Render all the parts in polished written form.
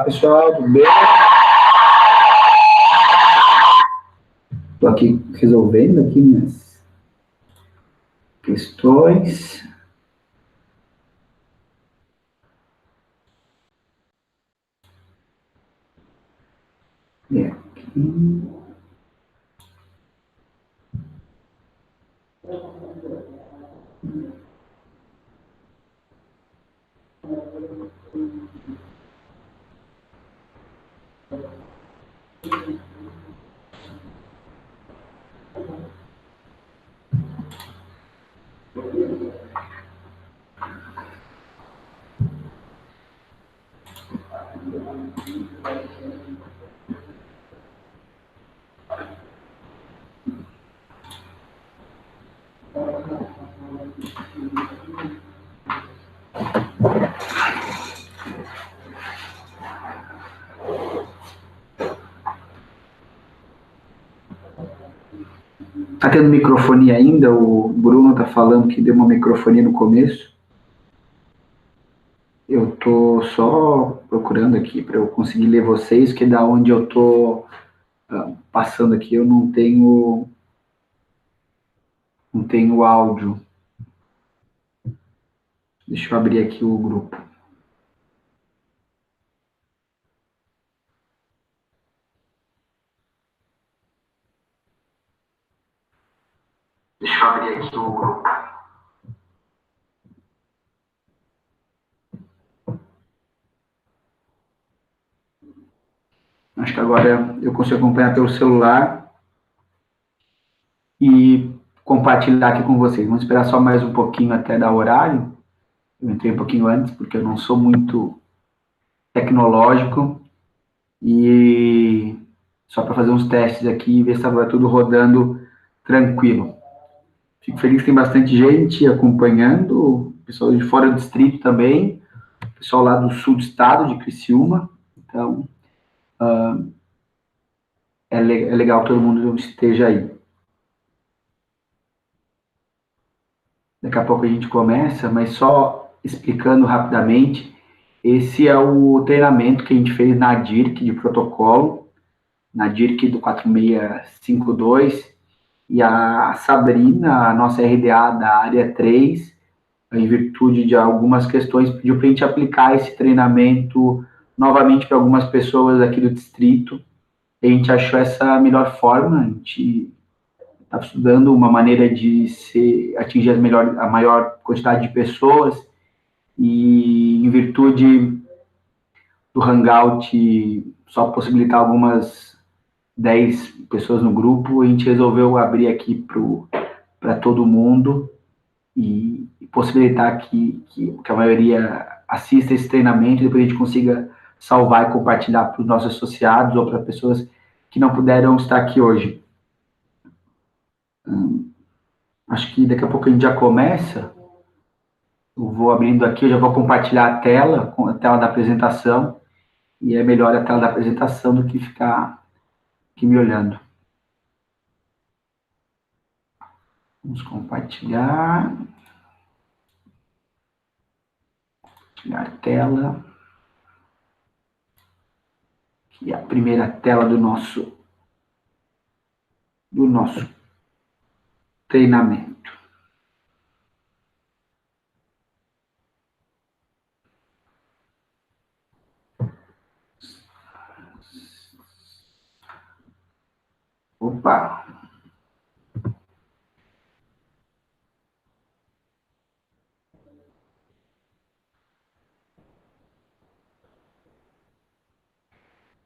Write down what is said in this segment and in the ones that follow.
pessoal, tudo bem? Estou aqui resolvendo aqui minhas questões. E aqui. Tá tendo microfone ainda? O Bruno tá falando que deu uma microfone no começo. Eu tô só procurando aqui para eu conseguir ler vocês, que da onde eu tô passando aqui eu não tenho áudio. Deixa eu abrir aqui o grupo. Deixa eu abrir aqui o grupo. Acho que agora eu consigo acompanhar pelo celular e compartilhar aqui com vocês. Vamos esperar só mais um pouquinho até dar horário. Eu entrei um pouquinho antes, porque eu não sou muito tecnológico. E só para fazer uns testes aqui e ver se estava tudo rodando tranquilo. Fico feliz que tem bastante gente acompanhando, pessoal de fora do distrito também, pessoal lá do sul do estado, de Criciúma. Então, é legal que todo mundo esteja aí. Daqui a pouco a gente começa, mas só explicando rapidamente, esse é o treinamento que a gente fez na DIRC de protocolo, na DIRC do 4652, e a Sabrina, a nossa RDA da área 3, em virtude de algumas questões, pediu para a gente aplicar esse treinamento novamente para algumas pessoas aqui do distrito. A gente achou essa melhor forma, a gente estava estudando uma maneira de atingir a maior quantidade de pessoas, e em virtude do Hangout só possibilitar algumas 10 pessoas no grupo, a gente resolveu abrir aqui para todo mundo e possibilitar que a maioria assista esse treinamento e depois a gente consiga salvar e compartilhar para os nossos associados ou para pessoas que não puderam estar aqui hoje. Acho que daqui a pouco a gente já começa. Eu vou abrindo aqui, eu já vou compartilhar a tela, com a tela da apresentação, e é melhor a tela da apresentação do que ficar aqui me olhando. Vamos compartilhar. Compartilhar a tela. Aqui é a primeira tela do nosso treinamento. Opa!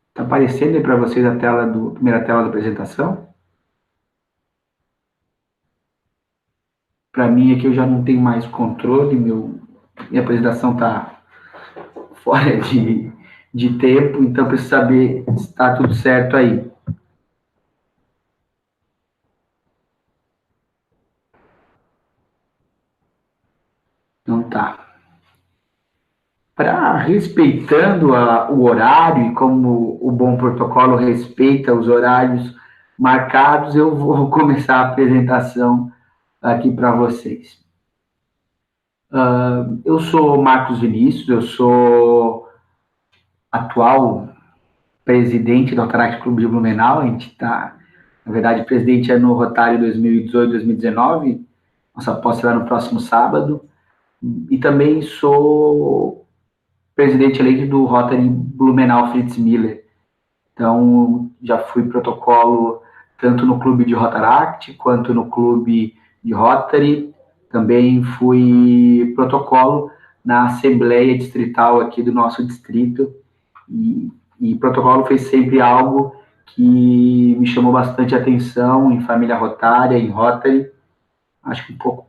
Está aparecendo aí para vocês a primeira tela da apresentação? Para mim aqui eu já não tenho mais controle, minha apresentação está fora de tempo, então preciso saber se está tudo certo aí. Não está. Respeitando o horário e como o bom protocolo respeita os horários marcados, eu vou começar a apresentação aqui para vocês. Eu sou Marcos Vinícius, eu sou atual presidente do Rotaract Clube de Blumenau. A gente está, na verdade, presidente é no Rotário 2018-2019. Nossa posse será no próximo sábado. E também sou presidente eleito do Rotary Blumenau Fritz Miller. Então, já fui protocolo tanto no clube de Rotaract quanto no clube de Rotary. Também fui protocolo na Assembleia Distrital aqui do nosso distrito. E protocolo foi sempre algo que me chamou bastante atenção em família rotária, em Rotary. Acho que um pouco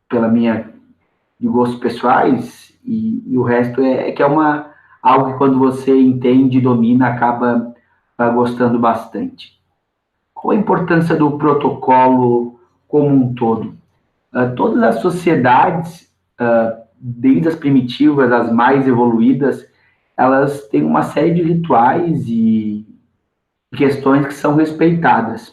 pela minha de gostos pessoais, e o resto é que é algo que quando você entende e domina, acaba gostando bastante. Qual a importância do protocolo como um todo? Todas as sociedades, desde as primitivas às mais evoluídas, elas têm uma série de rituais e questões que são respeitadas.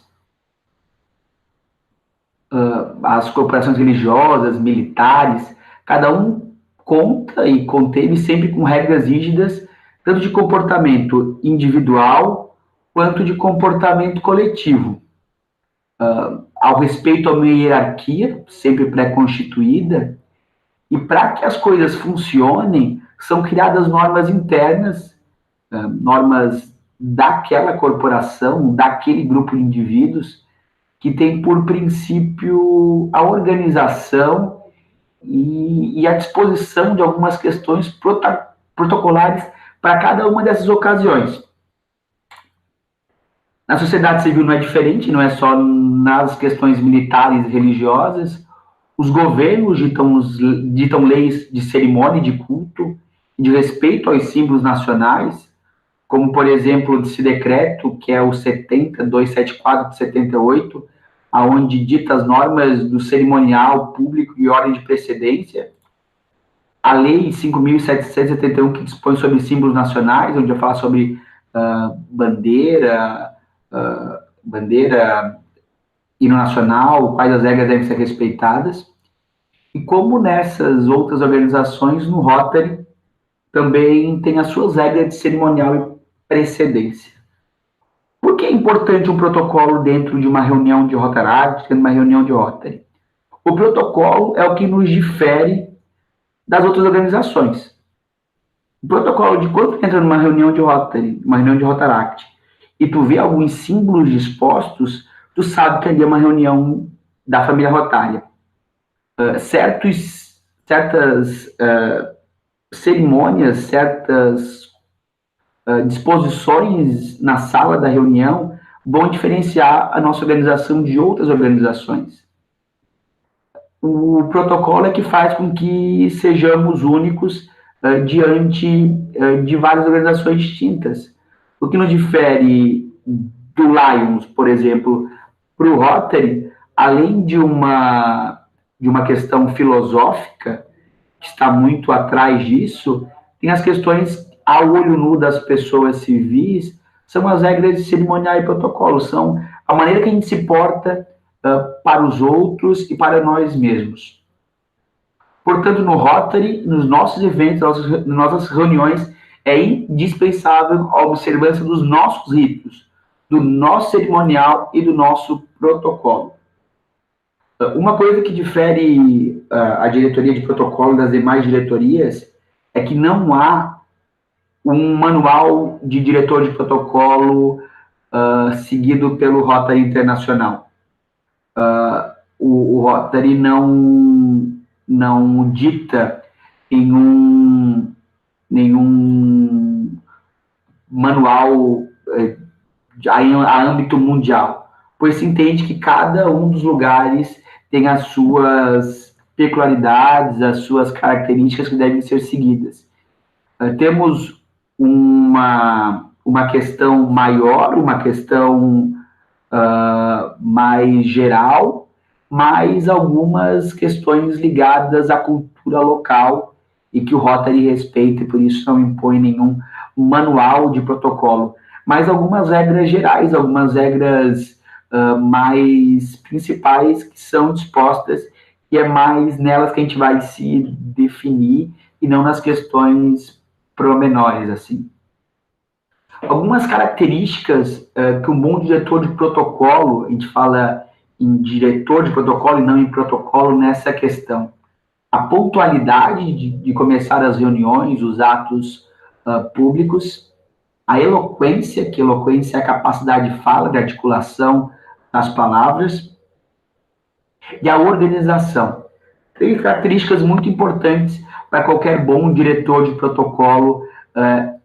As corporações religiosas, militares, cada um conta e conteve sempre com regras rígidas, tanto de comportamento individual quanto de comportamento coletivo. Ao respeito a uma hierarquia, sempre pré-constituída, e para que as coisas funcionem, são criadas normas internas, normas daquela corporação, daquele grupo de indivíduos, que tem por princípio a organização e a disposição de algumas questões protocolares para cada uma dessas ocasiões. Na sociedade civil não é diferente, não é só nas questões militares e religiosas. Os governos ditam leis de cerimônia e de culto, de respeito aos símbolos nacionais, como, por exemplo, esse decreto, que é o 70.274 de 78, aonde dita as normas do cerimonial público e ordem de precedência. A Lei 5.771, que dispõe sobre símbolos nacionais, onde eu falo sobre bandeira, hino nacional, quais as regras devem ser respeitadas. E como nessas outras organizações, no Rotary, também tem as suas regras de cerimonial e precedência. Por que é importante um protocolo dentro de uma reunião de Rotaract, dentro de uma reunião de Rotary? O protocolo é o que nos difere das outras organizações. O protocolo de quando tu entra numa reunião de Rotary, uma reunião de Rotaract, e tu vê alguns símbolos dispostos, tu sabe que ali é uma reunião da família rotária. Certas cerimônias, certas disposições na sala da reunião vão diferenciar a nossa organização de outras organizações. O protocolo é que faz com que sejamos únicos diante de várias organizações distintas. O que nos difere do Lions, por exemplo, para o Rotary, além de uma questão filosófica, que está muito atrás disso, tem as questões ao olho nu das pessoas civis, são as regras de cerimonial e protocolo, são a maneira que a gente se porta para os outros e para nós mesmos. Portanto, no Rotary, nos nossos eventos, nas nossas reuniões, é indispensável a observância dos nossos ritos, do nosso cerimonial e do nosso protocolo. Uma coisa que difere a diretoria de protocolo das demais diretorias é que não há um manual de diretor de protocolo seguido pelo Rotary Internacional. O Rotary não dita nenhum manual a âmbito mundial, pois se entende que cada um dos lugares tem as suas peculiaridades, as suas características que devem ser seguidas. Temos uma questão maior, uma questão mais geral, mas algumas questões ligadas à cultura local e que o Rotary respeita e por isso não impõe nenhum manual de protocolo, mas algumas regras gerais, algumas regras mais principais que são dispostas e é mais nelas que a gente vai se definir e não nas questões promenores, assim. Algumas características que um bom diretor de protocolo, a gente fala em diretor de protocolo e não em protocolo nessa questão. A pontualidade de começar as reuniões, os atos públicos, a eloquência, que eloquência é a capacidade de fala, de articulação das palavras, e a organização. Tem características muito importantes para qualquer bom diretor de protocolo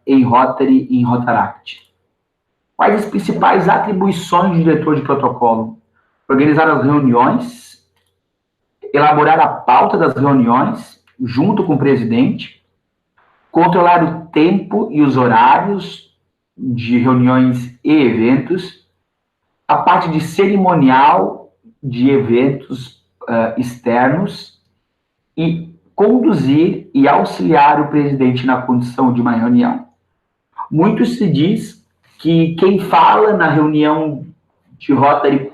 em Rotary e em Rotaract. Quais as principais atribuições do diretor de protocolo? Organizar as reuniões, elaborar a pauta das reuniões, junto com o presidente, controlar o tempo e os horários de reuniões e eventos, a parte de cerimonial de eventos externos e conduzir e auxiliar o presidente na condução de uma reunião. Muito se diz que quem fala na reunião de Rotary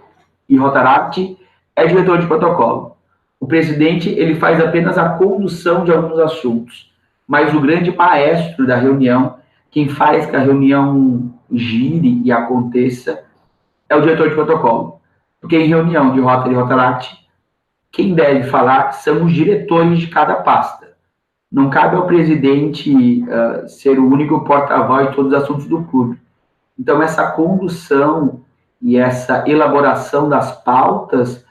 e Rotaract é diretor de protocolo. O presidente ele faz apenas a condução de alguns assuntos, mas o grande maestro da reunião, quem faz que a reunião gire e aconteça, é o diretor de protocolo. Porque em reunião de Rotary e Rotaract, quem deve falar são os diretores de cada pasta. Não cabe ao presidente ser o único porta-voz de todos os assuntos do clube. Então, essa condução e essa elaboração das pautas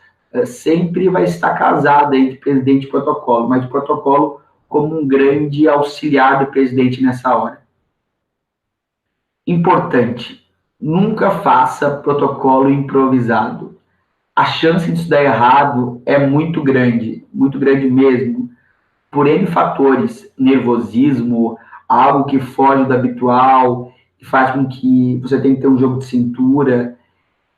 sempre vai estar casada entre presidente e protocolo, mas o protocolo como um grande auxiliar do presidente nessa hora. Importante, nunca faça protocolo improvisado. A chance disso dar errado é muito grande mesmo, por N fatores, nervosismo, algo que foge do habitual, que faz com que você tenha que ter um jogo de cintura.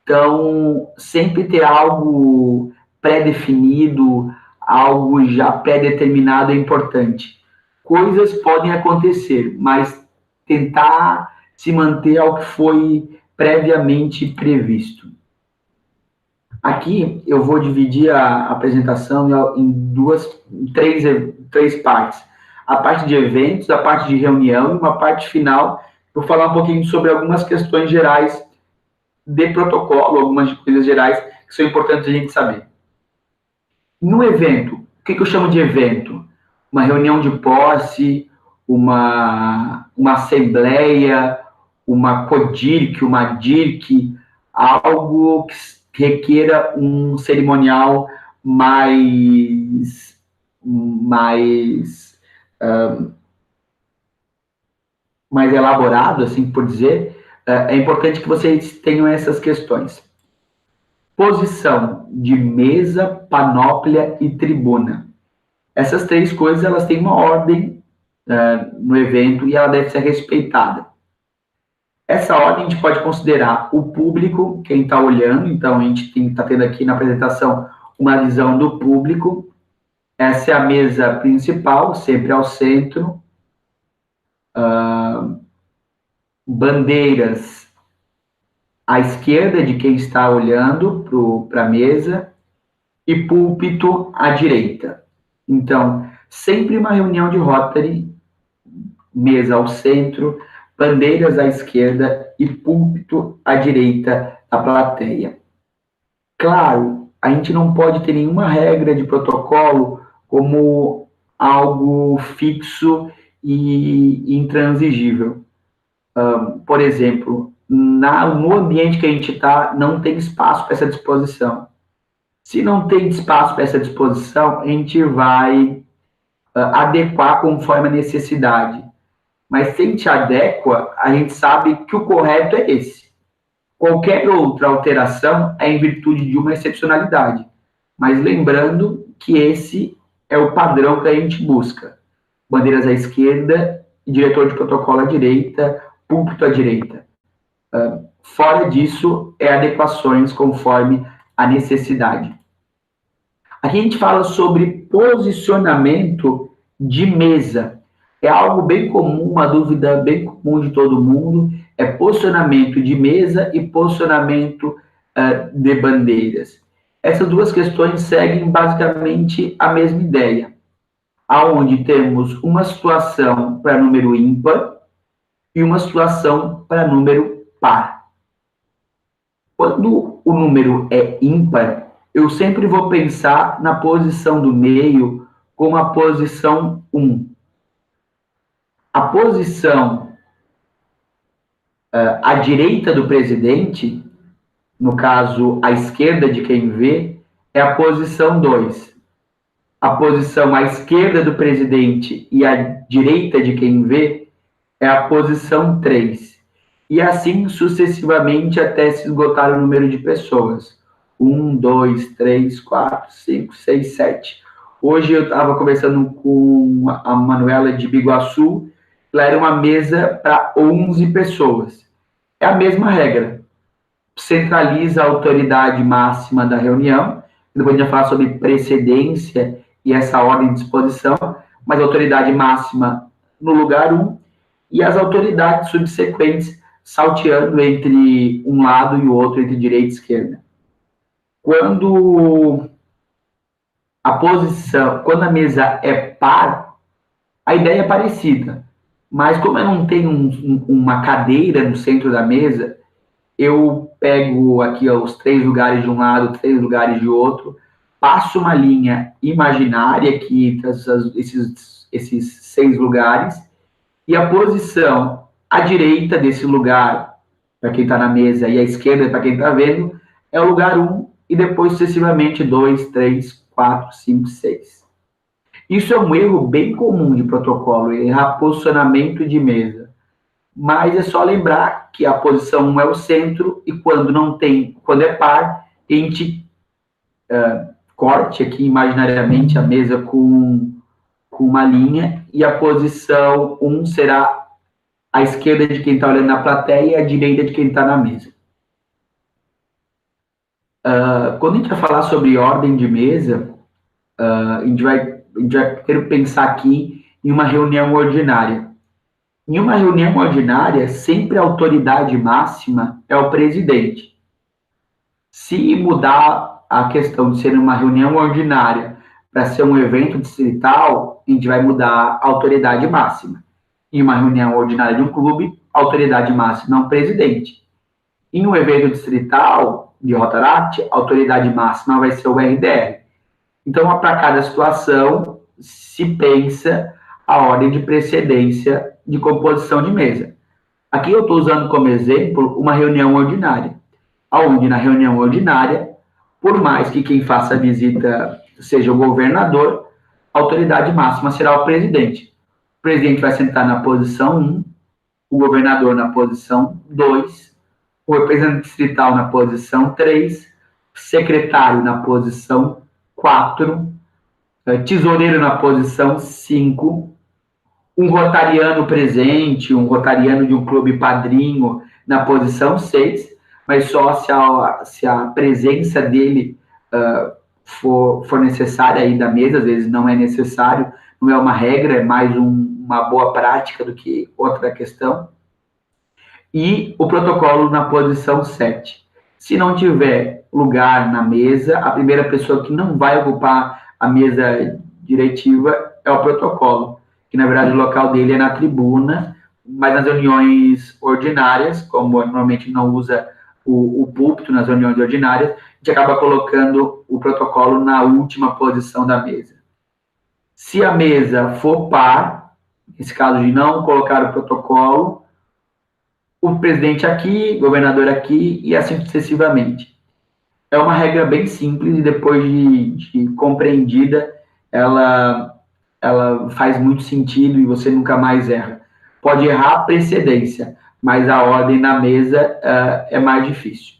Então, sempre ter algo pré-definido, algo já pré-determinado é importante. Coisas podem acontecer, mas tentar se manter ao que foi previamente previsto. Aqui eu vou dividir a apresentação em três partes. A parte de eventos, a parte de reunião e uma parte final. Vou falar um pouquinho sobre algumas questões gerais de protocolo, algumas coisas gerais que são importantes a gente saber. No evento, o que eu chamo de evento? Uma reunião de posse, uma assembleia, uma CODIRC, uma DIRC, algo que requeira um cerimonial mais elaborado, assim por dizer. É importante que vocês tenham essas questões. Posição de mesa, panóplia e tribuna. Essas três coisas, elas têm uma ordem no evento e ela deve ser respeitada. Essa ordem a gente pode considerar o público, quem está olhando, então a gente está tendo aqui na apresentação uma visão do público. Essa é a mesa principal, sempre ao centro. Bandeiras à esquerda de quem está olhando para a mesa e púlpito à direita. Então, sempre uma reunião de Rotary, mesa ao centro, bandeiras à esquerda e púlpito à direita da plateia. Claro, a gente não pode ter nenhuma regra de protocolo como algo fixo e intransigível. Por exemplo, no ambiente que a gente está, não tem espaço para essa disposição. Se não tem espaço para essa disposição, a gente vai adequar conforme a necessidade. Mas se a gente adequa, a gente sabe que o correto é esse. Qualquer outra alteração é em virtude de uma excepcionalidade. Mas lembrando que esse é o padrão que a gente busca. Bandeiras à esquerda, diretor de protocolo à direita, púlpito à direita. Fora disso, é adequações conforme a necessidade. Aqui a gente fala sobre posicionamento de mesa. É algo bem comum, uma dúvida bem comum de todo mundo, é posicionamento de mesa e posicionamento de bandeiras. Essas duas questões seguem basicamente a mesma ideia, aonde temos uma situação para número ímpar, e uma situação para número par. Quando o número é ímpar, eu sempre vou pensar na posição do meio como a posição 1. A posição à direita do presidente, no caso, à esquerda de quem vê, é a posição 2. A posição à esquerda do presidente e à direita de quem vê é a posição 3. E assim sucessivamente até se esgotar o número de pessoas. 1, 2, 3, 4, 5, 6, 7. Hoje eu estava conversando com a Manuela de Biguaçu, lá era uma mesa para 11 pessoas. É a mesma regra. Centraliza a autoridade máxima da reunião, depois a gente vai falar sobre precedência e essa ordem de disposição, mas a autoridade máxima no lugar 1 e as autoridades subsequentes salteando entre um lado e o outro, entre direita e esquerda. Quando a mesa é par, a ideia é parecida, mas como eu não tenho uma cadeira no centro da mesa, eu pego aqui os 3 lugares de um lado, 3 lugares de outro, passo uma linha imaginária aqui, esses 6 lugares, e a posição à direita desse lugar, para quem está na mesa, e à esquerda, para quem está vendo, é o lugar 1, e depois sucessivamente 2, 3, 4, 5, 6. Isso é um erro bem comum de protocolo, errar posicionamento de mesa. Mas é só lembrar que a posição 1 é o centro, e quando é par, a gente corte aqui imaginariamente a mesa com uma linha, e a posição 1 será à esquerda de quem está olhando na plateia e à direita de quem está na mesa. Quando a gente vai falar sobre ordem de mesa, a gente vai ter que pensar aqui em uma reunião ordinária. Em uma reunião ordinária, sempre a autoridade máxima é o presidente. Se mudar a questão de ser uma reunião ordinária para ser um evento distrital, a gente vai mudar a autoridade máxima. Em uma reunião ordinária de um clube, a autoridade máxima é um presidente. Em um evento distrital de Rotaract, a autoridade máxima vai ser o RDR. Então, para cada situação, se pensa a ordem de precedência de composição de mesa. Aqui eu estou usando como exemplo uma reunião ordinária, onde na reunião ordinária, por mais que quem faça a visita seja o governador, a autoridade máxima será o presidente. O presidente vai sentar na posição 1, o governador na posição 2, o representante distrital na posição 3, o secretário na posição 4, tesoureiro na posição 5, um rotariano presente, um rotariano de um clube padrinho na posição 6, mas só se a presença dele for necessária aí da mesa, às vezes não é necessário, não é uma regra, é mais uma boa prática do que outra questão. E o protocolo na posição 7. Se não tiver lugar na mesa, a primeira pessoa que não vai ocupar a mesa diretiva é o protocolo, que na verdade o local dele é na tribuna, mas nas reuniões ordinárias, como normalmente não usa o púlpito nas reuniões ordinárias, a gente acaba colocando o protocolo na última posição da mesa. Se a mesa for par, nesse caso de não colocar o protocolo, o presidente aqui, governador aqui, e assim sucessivamente. É uma regra bem simples e depois de compreendida, ela faz muito sentido e você nunca mais erra. Pode errar a precedência, mas a ordem na mesa é mais difícil.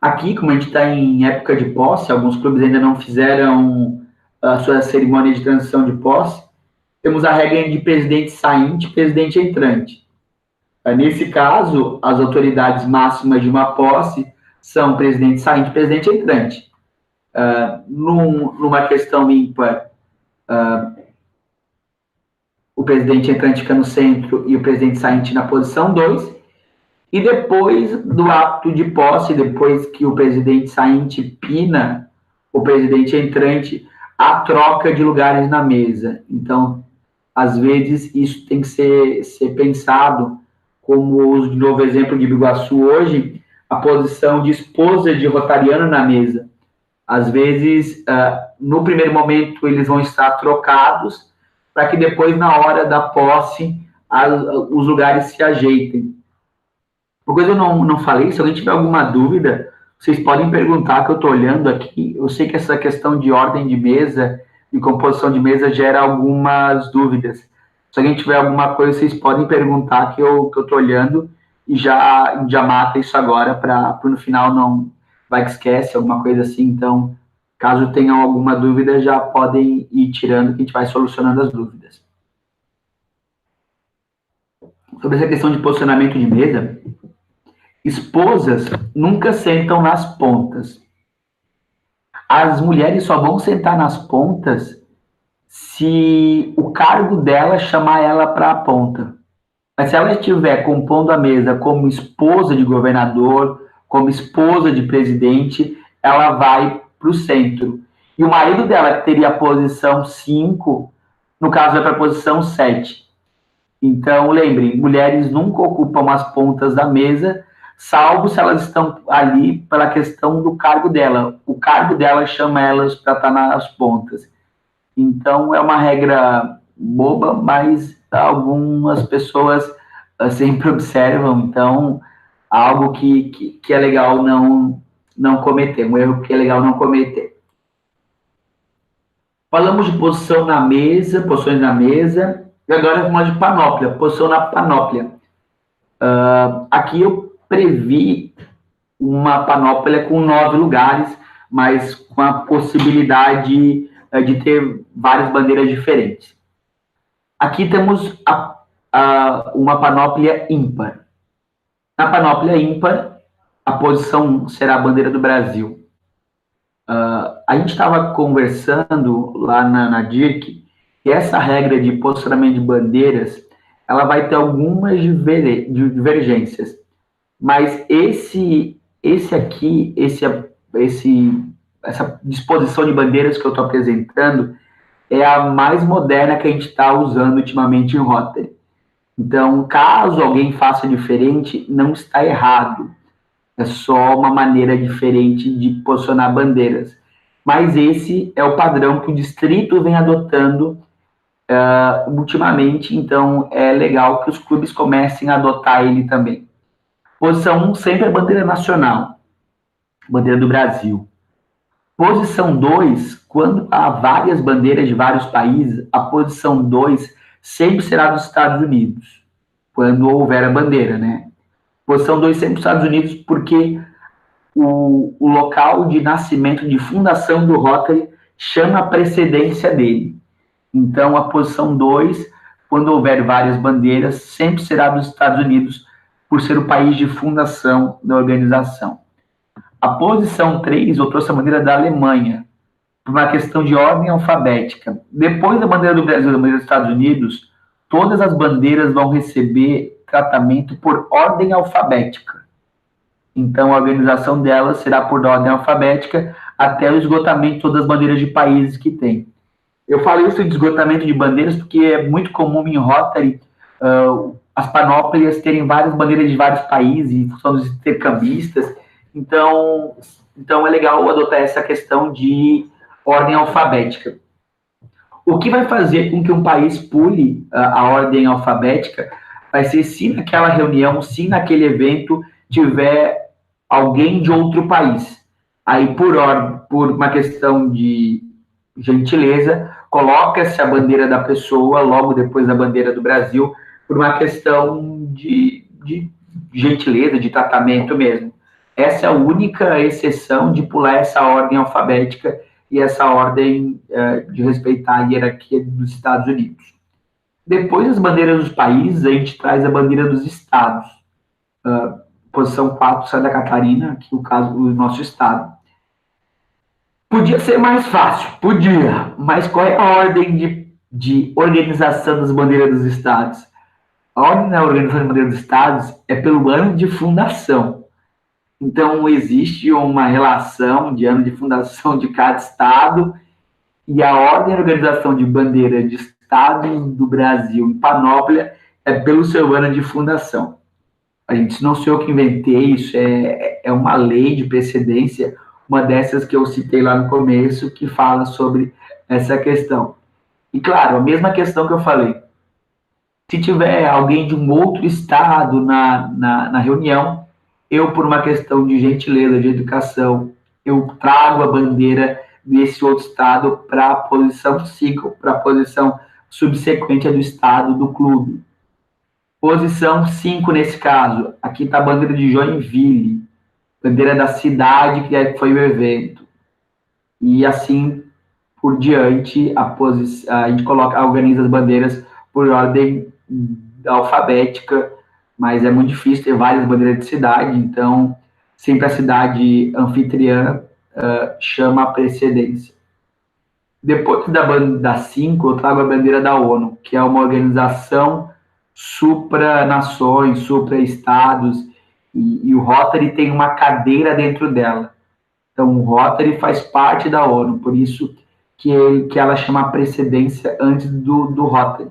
Aqui, como a gente está em época de posse, alguns clubes ainda não fizeram a sua cerimônia de transição de posse, temos a regra de presidente sainte e presidente entrante. Nesse caso, as autoridades máximas de uma posse são presidente sainte e presidente entrante. Numa questão ímpar, o presidente entrante fica no centro e o presidente sainte na posição 2, e depois do ato de posse, depois que o presidente sainte pina o presidente entrante, há troca de lugares na mesa. Então, às vezes isso tem que ser pensado, como uso de novo exemplo de Biguaçu hoje, a posição de esposa de rotariano na mesa. Às vezes, no primeiro momento, eles vão estar trocados, para que depois, na hora da posse, os lugares se ajeitem. Uma coisa eu não falei, se alguém tiver alguma dúvida, vocês podem perguntar, que eu estou olhando aqui. Eu sei que essa questão de ordem de mesa e composição de mesa gera algumas dúvidas. Se alguém tiver alguma coisa, vocês podem perguntar, que eu estou olhando, e já mata isso agora, para no final não vai que esquece, alguma coisa assim. Então, caso tenham alguma dúvida, já podem ir tirando, que a gente vai solucionando as dúvidas. Sobre essa questão de posicionamento de mesa, esposas nunca sentam nas pontas. As mulheres só vão sentar nas pontas se o cargo dela chamar ela para a ponta. Mas se ela estiver compondo a mesa como esposa de governador, como esposa de presidente, ela vai para o centro. E o marido dela, que teria a posição 5, no caso, vai para a posição 7. Então, lembrem, mulheres nunca ocupam as pontas da mesa, salvo se elas estão ali pela questão do cargo dela. O cargo dela chama elas para estar nas pontas. Então, é uma regra boba, mas algumas pessoas sempre observam. Então, algo que é legal não cometer, um erro que é legal não cometer. Falamos de posição na mesa, posições na mesa, e agora vamos falar de panóplia, posição na panóplia. Aqui eu previ uma panóplia com 9 lugares, mas com a possibilidade de ter várias bandeiras diferentes. Aqui temos uma panóplia ímpar. Na panóplia ímpar, a posição será a bandeira do Brasil. A gente estava conversando lá na DIRC, que essa regra de posicionamento de bandeiras, ela vai ter algumas divergências, mas essa disposição de bandeiras que eu estou apresentando é a mais moderna que a gente está usando ultimamente em Rotary. Então, caso alguém faça diferente, não está errado. É só uma maneira diferente de posicionar bandeiras. Mas esse é o padrão que o distrito vem adotando ultimamente, então é legal que os clubes comecem a adotar ele também. Posição 1 sempre é bandeira nacional, bandeira do Brasil. Posição 2, quando há várias bandeiras de vários países, a posição 2 sempre será dos Estados Unidos, quando houver a bandeira, né? Posição 2 sempre dos Estados Unidos, porque o local de nascimento, de fundação do Rotary, chama a precedência dele. Então, a posição 2, quando houver várias bandeiras, sempre será dos Estados Unidos, por ser o país de fundação da organização. A posição 3, eu trouxe a bandeira da Alemanha, por uma questão de ordem alfabética. Depois da bandeira do Brasil e da bandeira dos Estados Unidos, todas as bandeiras vão receber tratamento por ordem alfabética. Então, a organização delas será por ordem alfabética até o esgotamento de todas as bandeiras de países que tem. Eu falo isso de esgotamento de bandeiras porque é muito comum em Rotary as panóplias terem várias bandeiras de vários países, em função dos intercambistas. Então é legal adotar essa questão de ordem alfabética. O que vai fazer com que um país pule a ordem alfabética vai ser se naquela reunião, se naquele evento tiver alguém de outro país. Aí, por uma questão de gentileza, coloca-se a bandeira da pessoa logo depois da bandeira do Brasil, por uma questão de gentileza, de tratamento mesmo. Essa é a única exceção de pular essa ordem alfabética e essa ordem de respeitar a hierarquia dos Estados Unidos. Depois das bandeiras dos países, a gente traz a bandeira dos estados. Posição 4, Santa Catarina, que o caso do nosso estado. Podia ser mais fácil, podia, mas qual é a ordem de organização das bandeiras dos estados? A ordem da organização das bandeiras dos estados é pelo ano de fundação. Então, existe uma relação de ano de fundação de cada estado, e a ordem de organização de bandeira de estados do Brasil em Panóplia é pelo seu ano de fundação. Isso não sou eu que inventei, isso é uma lei de precedência, uma dessas que eu citei lá no começo, que fala sobre essa questão. E, claro, a mesma questão que eu falei, se tiver alguém de um outro estado na reunião, eu, por uma questão de gentileza, de educação, eu trago a bandeira desse outro estado para a posição 5, para a posição subsequente do estado do clube. Posição 5 nesse caso, aqui está a bandeira de Joinville, bandeira da cidade que foi o evento. E assim por diante, a gente organiza as bandeiras por ordem alfabética, mas é muito difícil ter várias bandeiras de cidade, então sempre a cidade anfitriã chama a precedência. Depois da 5, eu trago a bandeira da ONU, que é uma organização supra-nações, supra-estados, e o Rotary tem uma cadeira dentro dela. Então, o Rotary faz parte da ONU, por isso que ela chama a precedência antes do Rotary.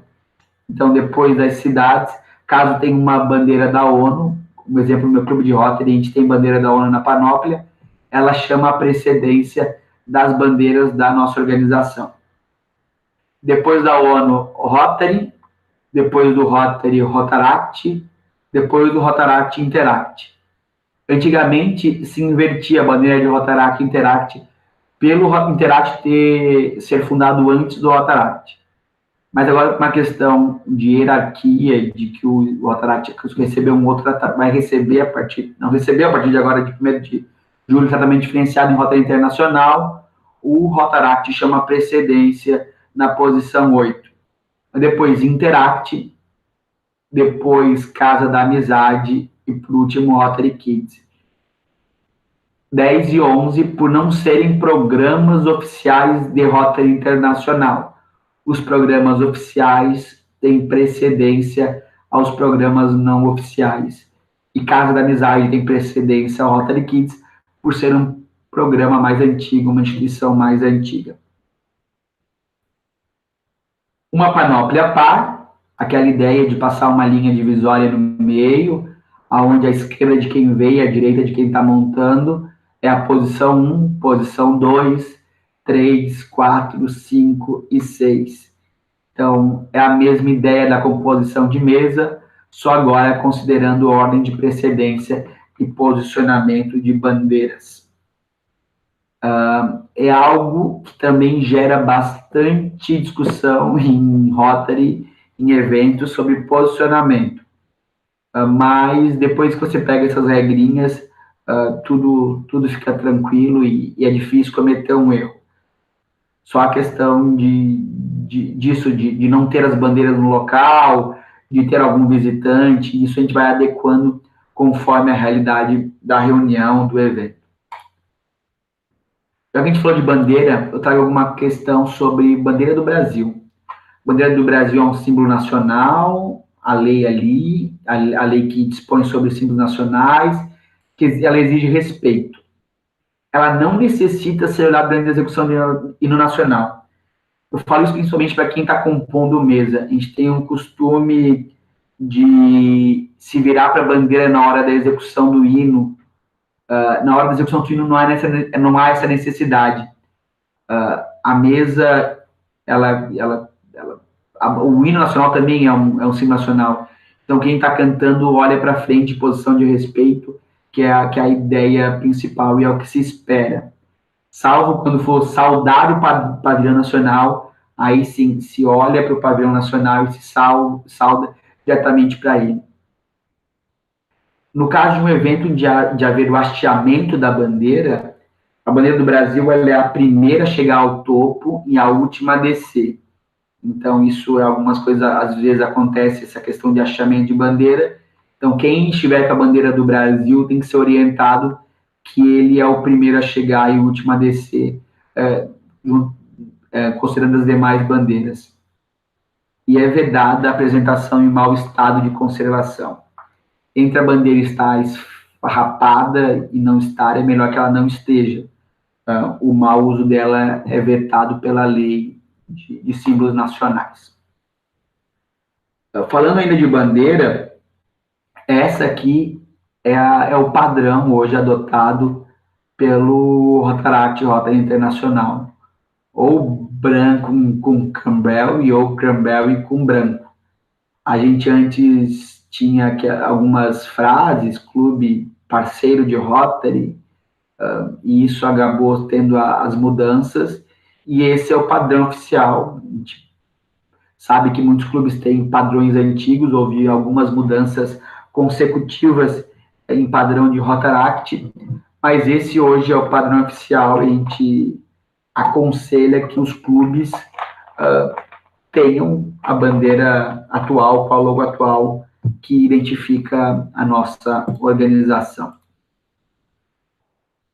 Então, depois das cidades, caso tenha uma bandeira da ONU, como exemplo, no meu clube de Rotary, a gente tem bandeira da ONU na Panóplia, ela chama a precedência das bandeiras da nossa organização. Depois da ONU, Rotary, depois do Rotary, Rotaract, depois do Rotaract, Interact. Antigamente, se invertia a bandeira de Rotaract e Interact, pelo Interact ser fundado antes do Rotaract. Mas agora, uma questão de hierarquia, de que o Rotaract recebeu um outro, vai receber não recebeu a partir de agora, de 1º de julho, tratamento diferenciado em Rotary Internacional, o Rotaract chama precedência na posição 8. Depois Interact, depois Casa da Amizade e, por último, Rotary Kids. 10 e 11, por não serem programas oficiais de Rotary Internacional. Os programas oficiais têm precedência aos programas não oficiais. E Casa da Amizade tem precedência ao Rotary Kids, por ser um programa mais antigo, uma instituição mais antiga. Uma panóplia par, aquela ideia de passar uma linha divisória no meio, aonde a esquerda de quem veio, a direita de quem está montando, é a posição 1, posição 2, 3, 4, 5 e 6. Então, é a mesma ideia da composição de mesa, só agora considerando ordem de precedência e posicionamento de bandeiras. É algo que também gera bastante discussão em Rotary, em eventos, sobre posicionamento. Mas depois que você pega essas regrinhas, tudo fica tranquilo e é difícil cometer um erro. Só a questão disso, de não ter as bandeiras no local, de ter algum visitante, isso a gente vai adequando conforme a realidade da reunião, do evento. Já que a gente falou de bandeira, eu trago alguma questão sobre bandeira do Brasil. Bandeira do Brasil é um símbolo nacional, a lei ali, a lei que dispõe sobre símbolos nacionais, que ela exige respeito. Ela não necessita ser olhada dentro da execução do hino nacional. Eu falo isso principalmente para quem está compondo mesa. A gente tem um costume de se virar para a bandeira na hora da execução do hino. Na hora da execução do hino não há essa necessidade. A mesa, o hino nacional também é um símbolo nacional. Então, quem está cantando olha para frente em posição de respeito, que é a ideia principal e é o que se espera. Salvo quando for saudar o pavilhão nacional, aí sim, se olha para o pavilhão nacional e se sauda diretamente para ele. No caso de um evento de haver o hasteamento da bandeira, a bandeira do Brasil ela é a primeira a chegar ao topo e a última a descer. Então, isso é algumas coisas, às vezes acontece essa questão de hasteamento de bandeira. Então, quem estiver com a bandeira do Brasil tem que ser orientado que ele é o primeiro a chegar e o último a descer, considerando as demais bandeiras. E é vedada a apresentação em mau estado de conservação. Entre a bandeira estar esfarrapada e não estar, é melhor que ela não esteja. O mau uso dela é vetado pela lei de símbolos nacionais. Falando ainda de bandeira, essa aqui é o padrão hoje adotado pelo Rotaract Rotary Internacional. Ou branco com Cranberry ou Cranberry com branco. A gente antes tinha algumas frases, clube parceiro de Rotary, e isso acabou tendo as mudanças, e esse é o padrão oficial. A gente sabe que muitos clubes têm padrões antigos, houve algumas mudanças consecutivas em padrão de Rotaract, mas esse hoje é o padrão oficial, e a gente aconselha que os clubes tenham a bandeira atual, com a logo atual, que identifica a nossa organização.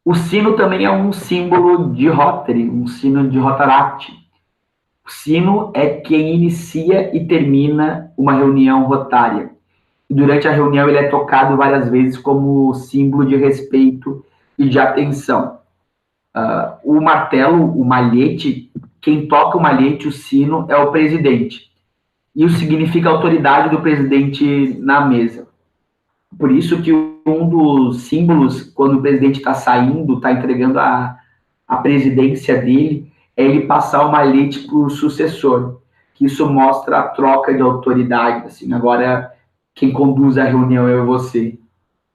O sino também é um símbolo de Rotary, um sino de Rotaract. O sino é quem inicia e termina uma reunião rotária. E durante a reunião ele é tocado várias vezes como símbolo de respeito e de atenção. O martelo, o malhete, quem toca o malhete, o sino, é o presidente. Isso significa a autoridade do presidente na mesa. Por isso que um dos símbolos, quando o presidente está saindo, está entregando a presidência dele, é ele passar o malhete para o sucessor. Que isso mostra a troca de autoridade. Assim, agora, quem conduz a reunião é você.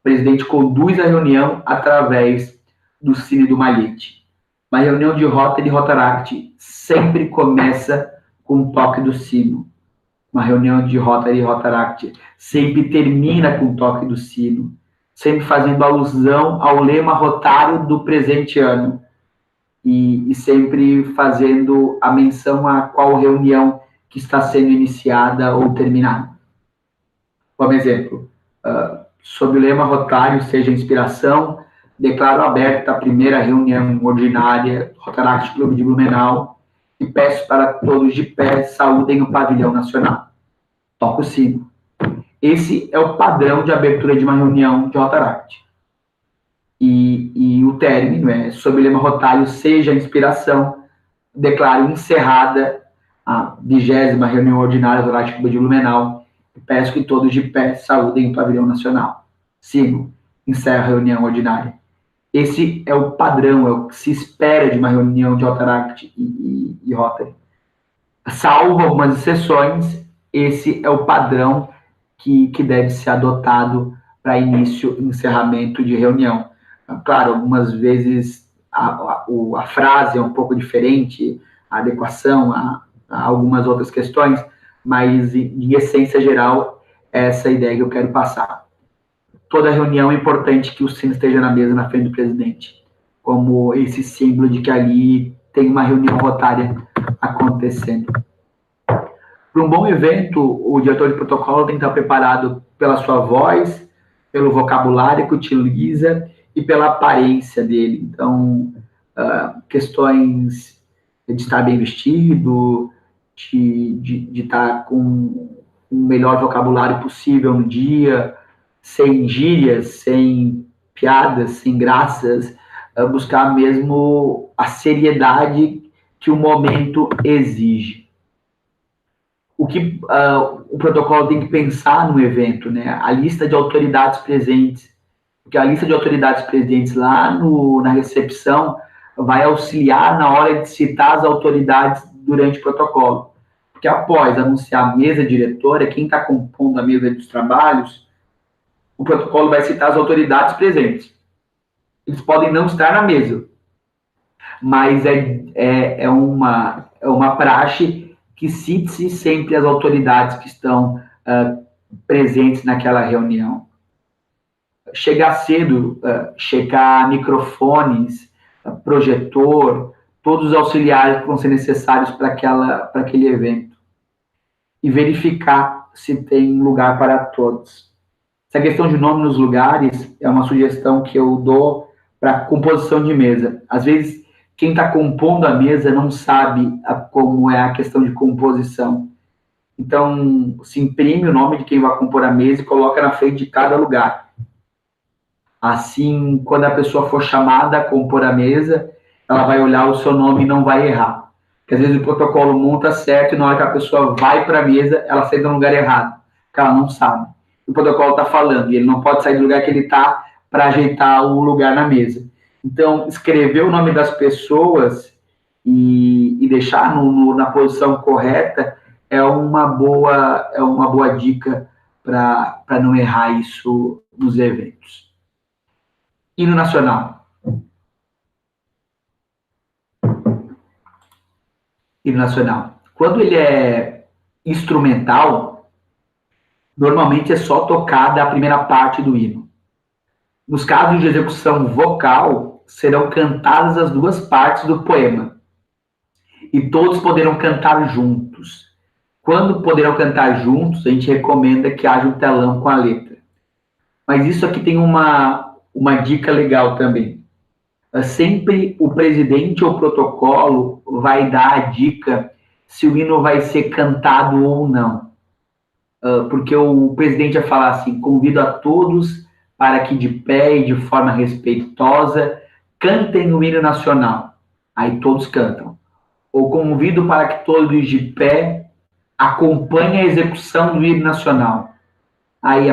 O presidente conduz a reunião através do sino e do malhete. Uma reunião de Rotary e Rotaract sempre começa com o toque do sino. Uma reunião de Rotary e Rotaract sempre termina com o toque do sino, sempre fazendo alusão ao lema rotário do presente ano e sempre fazendo a menção a qual reunião que está sendo iniciada ou terminada. Como exemplo, sob o lema rotário, seja inspiração, declaro aberta a primeira reunião ordinária do Rotaract Clube de Blumenau e peço para todos de pé saúdem o pavilhão nacional. Toca o sino. Esse é o padrão de abertura de uma reunião de Rotaract. E o término é, sob o lema rotário, seja a inspiração, declaro encerrada a 20ª reunião ordinária do Rotaract Clube de Blumenau e peço que todos de pé saúdem o pavilhão nacional. Sino, encerra a reunião ordinária. Esse é o padrão, é o que se espera de uma reunião de Rotaract e Rotary. Salvo algumas exceções, esse é o padrão que deve ser adotado para início e encerramento de reunião. Claro, algumas vezes a frase é um pouco diferente, a adequação a algumas outras questões, mas em essência geral, essa é a ideia que eu quero passar. Toda reunião é importante que o sino esteja na mesa, na frente do presidente, como esse símbolo de que ali tem uma reunião rotária acontecendo. Para um bom evento, o diretor de protocolo tem que estar preparado pela sua voz, pelo vocabulário que utiliza e pela aparência dele. Então, questões de estar bem vestido, de estar com o melhor vocabulário possível no dia, sem gírias, sem piadas, sem graças, buscar mesmo a seriedade que o momento exige. O que o protocolo tem que pensar no evento, né? A lista de autoridades presentes, porque a lista de autoridades presentes lá na recepção vai auxiliar na hora de citar as autoridades durante o protocolo. Porque após anunciar a mesa diretora, quem está compondo a mesa dos trabalhos, o protocolo vai citar as autoridades presentes. Eles podem não estar na mesa, mas é uma praxe que cite-se sempre as autoridades que estão presentes naquela reunião. Chegar cedo, checar microfones, projetor, todos os auxiliares que vão ser necessários para aquele evento. E verificar se tem lugar para todos. Essa questão de nome nos lugares é uma sugestão que eu dou para composição de mesa. Às vezes, quem está compondo a mesa não sabe como é a questão de composição. Então, se imprime o nome de quem vai compor a mesa e coloca na frente de cada lugar. Assim, quando a pessoa for chamada a compor a mesa, ela vai olhar o seu nome e não vai errar. Porque às vezes o protocolo monta certo e na hora que a pessoa vai para a mesa, ela senta no lugar errado, porque ela não sabe. O protocolo está falando e ele não pode sair do lugar que ele está para ajeitar o lugar na mesa. Então, escrever o nome das pessoas e deixar na posição correta é uma boa dica para não errar isso nos eventos. Hino nacional. Hino nacional. Quando ele é instrumental, normalmente é só tocada a primeira parte do hino. Nos casos de execução vocal, serão cantadas as duas partes do poema. E todos poderão cantar juntos. Quando poderão cantar juntos, a gente recomenda que haja um telão com a letra. Mas isso aqui tem uma dica legal também. Sempre o presidente ou protocolo vai dar a dica se o hino vai ser cantado ou não. Porque o presidente vai falar assim: convido a todos para que de pé e de forma respeitosa cantem o hino nacional. Aí todos cantam. Ou convido para que todos de pé acompanhem a execução do hino nacional. Aí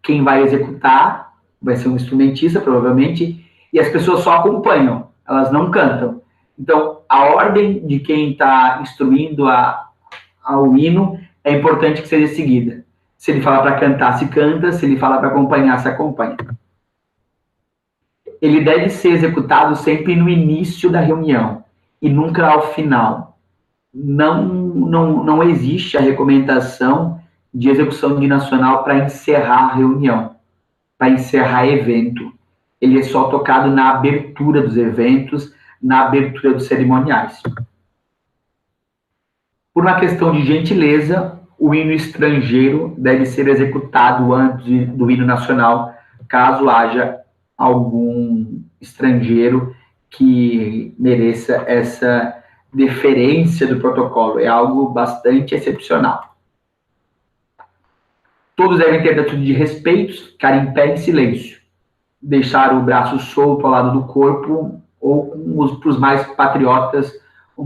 quem vai executar vai ser um instrumentista, provavelmente, e as pessoas só acompanham, elas não cantam. Então, a ordem de quem está instruindo ao hino é importante que seja seguida. Se ele falar para cantar, se canta. Se ele falar para acompanhar, se acompanha. Ele deve ser executado sempre no início da reunião e nunca ao final. Não existe a recomendação de execução de nacional para encerrar a reunião, para encerrar evento. Ele é só tocado na abertura dos eventos, na abertura dos cerimoniais. Por uma questão de gentileza, o hino estrangeiro deve ser executado antes do hino nacional, caso haja algum estrangeiro que mereça essa deferência do protocolo. É algo bastante excepcional. Todos devem ter atitude de respeito, ficar em pé em silêncio, deixar o braço solto ao lado do corpo, ou para os mais patriotas, a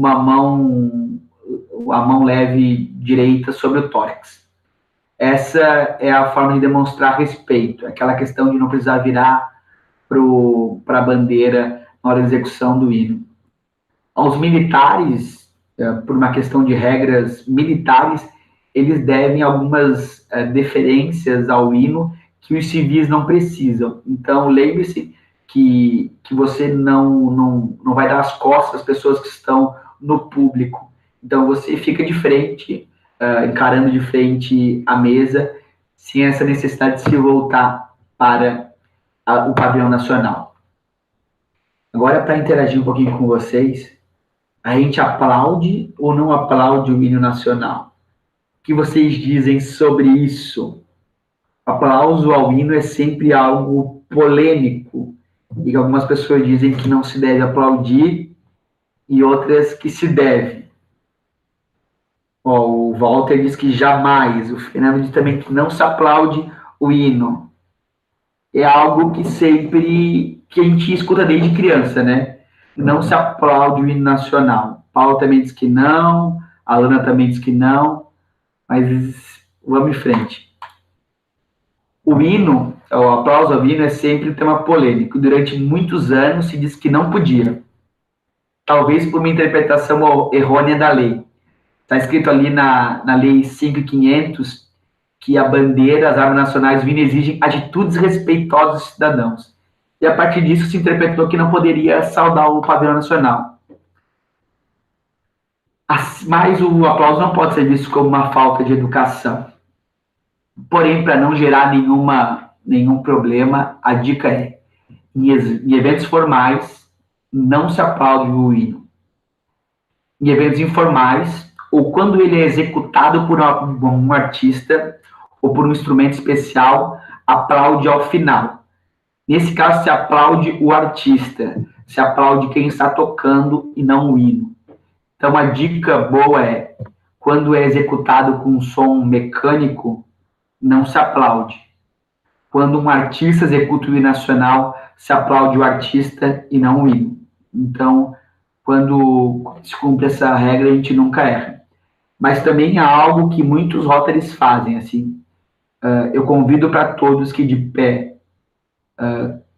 mão leve direita sobre o tórax. Essa é a forma de demonstrar respeito, aquela questão de não precisar virar para a bandeira na hora da execução do hino. Aos militares, por uma questão de regras militares, eles devem algumas deferências ao hino que os civis não precisam. Então, lembre-se que você não vai dar as costas às pessoas que estão no público. Então, você fica de frente, encarando de frente a mesa, sem essa necessidade de se voltar para o pavilhão nacional. Agora, para interagir um pouquinho com vocês, a gente aplaude ou não aplaude o hino nacional? O que vocês dizem sobre isso? Aplauso ao hino é sempre algo polêmico, e algumas pessoas dizem que não se deve aplaudir e outras que se deve. O Walter diz que jamais, o Fernando diz também que não se aplaude o hino. É algo que a gente escuta desde criança, né? Não se aplaude o hino nacional. Paulo também diz que não, a Lana também diz que não, mas vamos em frente. O hino, o aplauso ao hino é sempre um tema polêmico. Durante muitos anos se diz que não podia. Talvez por uma interpretação errônea da lei. Está escrito ali na Lei 5.500 que a bandeira, as armas nacionais do hino exigem atitudes respeitosas dos cidadãos. E a partir disso se interpretou que não poderia saudar o pavilhão nacional. Mas o aplauso não pode ser visto como uma falta de educação. Porém, para não gerar nenhum problema, a dica é: em eventos formais, não se aplaude o hino. Em eventos informais, ou quando ele é executado por um artista ou por um instrumento especial, aplaude ao final. Nesse caso, se aplaude o artista, se aplaude quem está tocando e não o hino. Então, a dica boa é: quando é executado com um som mecânico, não se aplaude. Quando um artista executa o hino nacional, se aplaude o artista e não o hino. Então, quando se cumpre essa regra, a gente nunca erra. Mas também há algo que muitos Rotaries fazem, assim. Eu convido para todos que de pé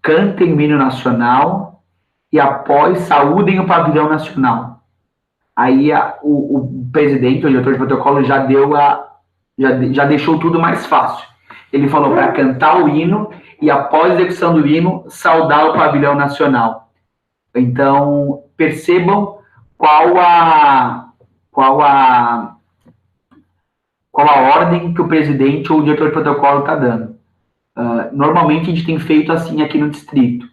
cantem o hino nacional e após saúdem o pavilhão nacional. Aí o presidente, o diretor de protocolo, já deixou tudo mais fácil. Ele falou para cantar o hino e após a execução do hino, saudar o pavilhão nacional. Então, percebam qual a ordem que o presidente ou o diretor de protocolo está dando. Normalmente a gente tem feito assim aqui no distrito.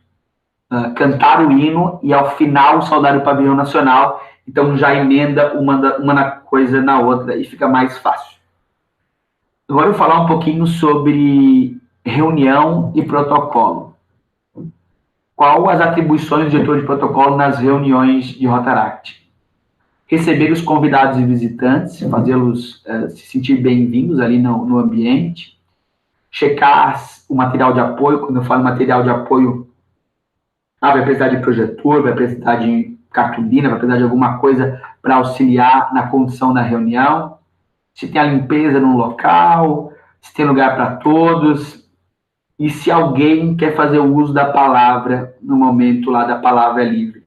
Cantar o hino e ao final saudar o pavilhão nacional, então já emenda uma coisa na outra e fica mais fácil. Agora eu vou falar um pouquinho sobre reunião e protocolo. Qual as atribuições do diretor de protocolo nas reuniões de Rotaract? Receber os convidados e visitantes, fazê-los se sentir bem-vindos ali no ambiente, checar o material de apoio. Quando eu falo material de apoio, vai precisar de projetor, vai precisar de cartolina, vai precisar de alguma coisa para auxiliar na condução da reunião, se tem a limpeza no local, se tem lugar para todos, e se alguém quer fazer o uso da palavra no momento lá da palavra livre.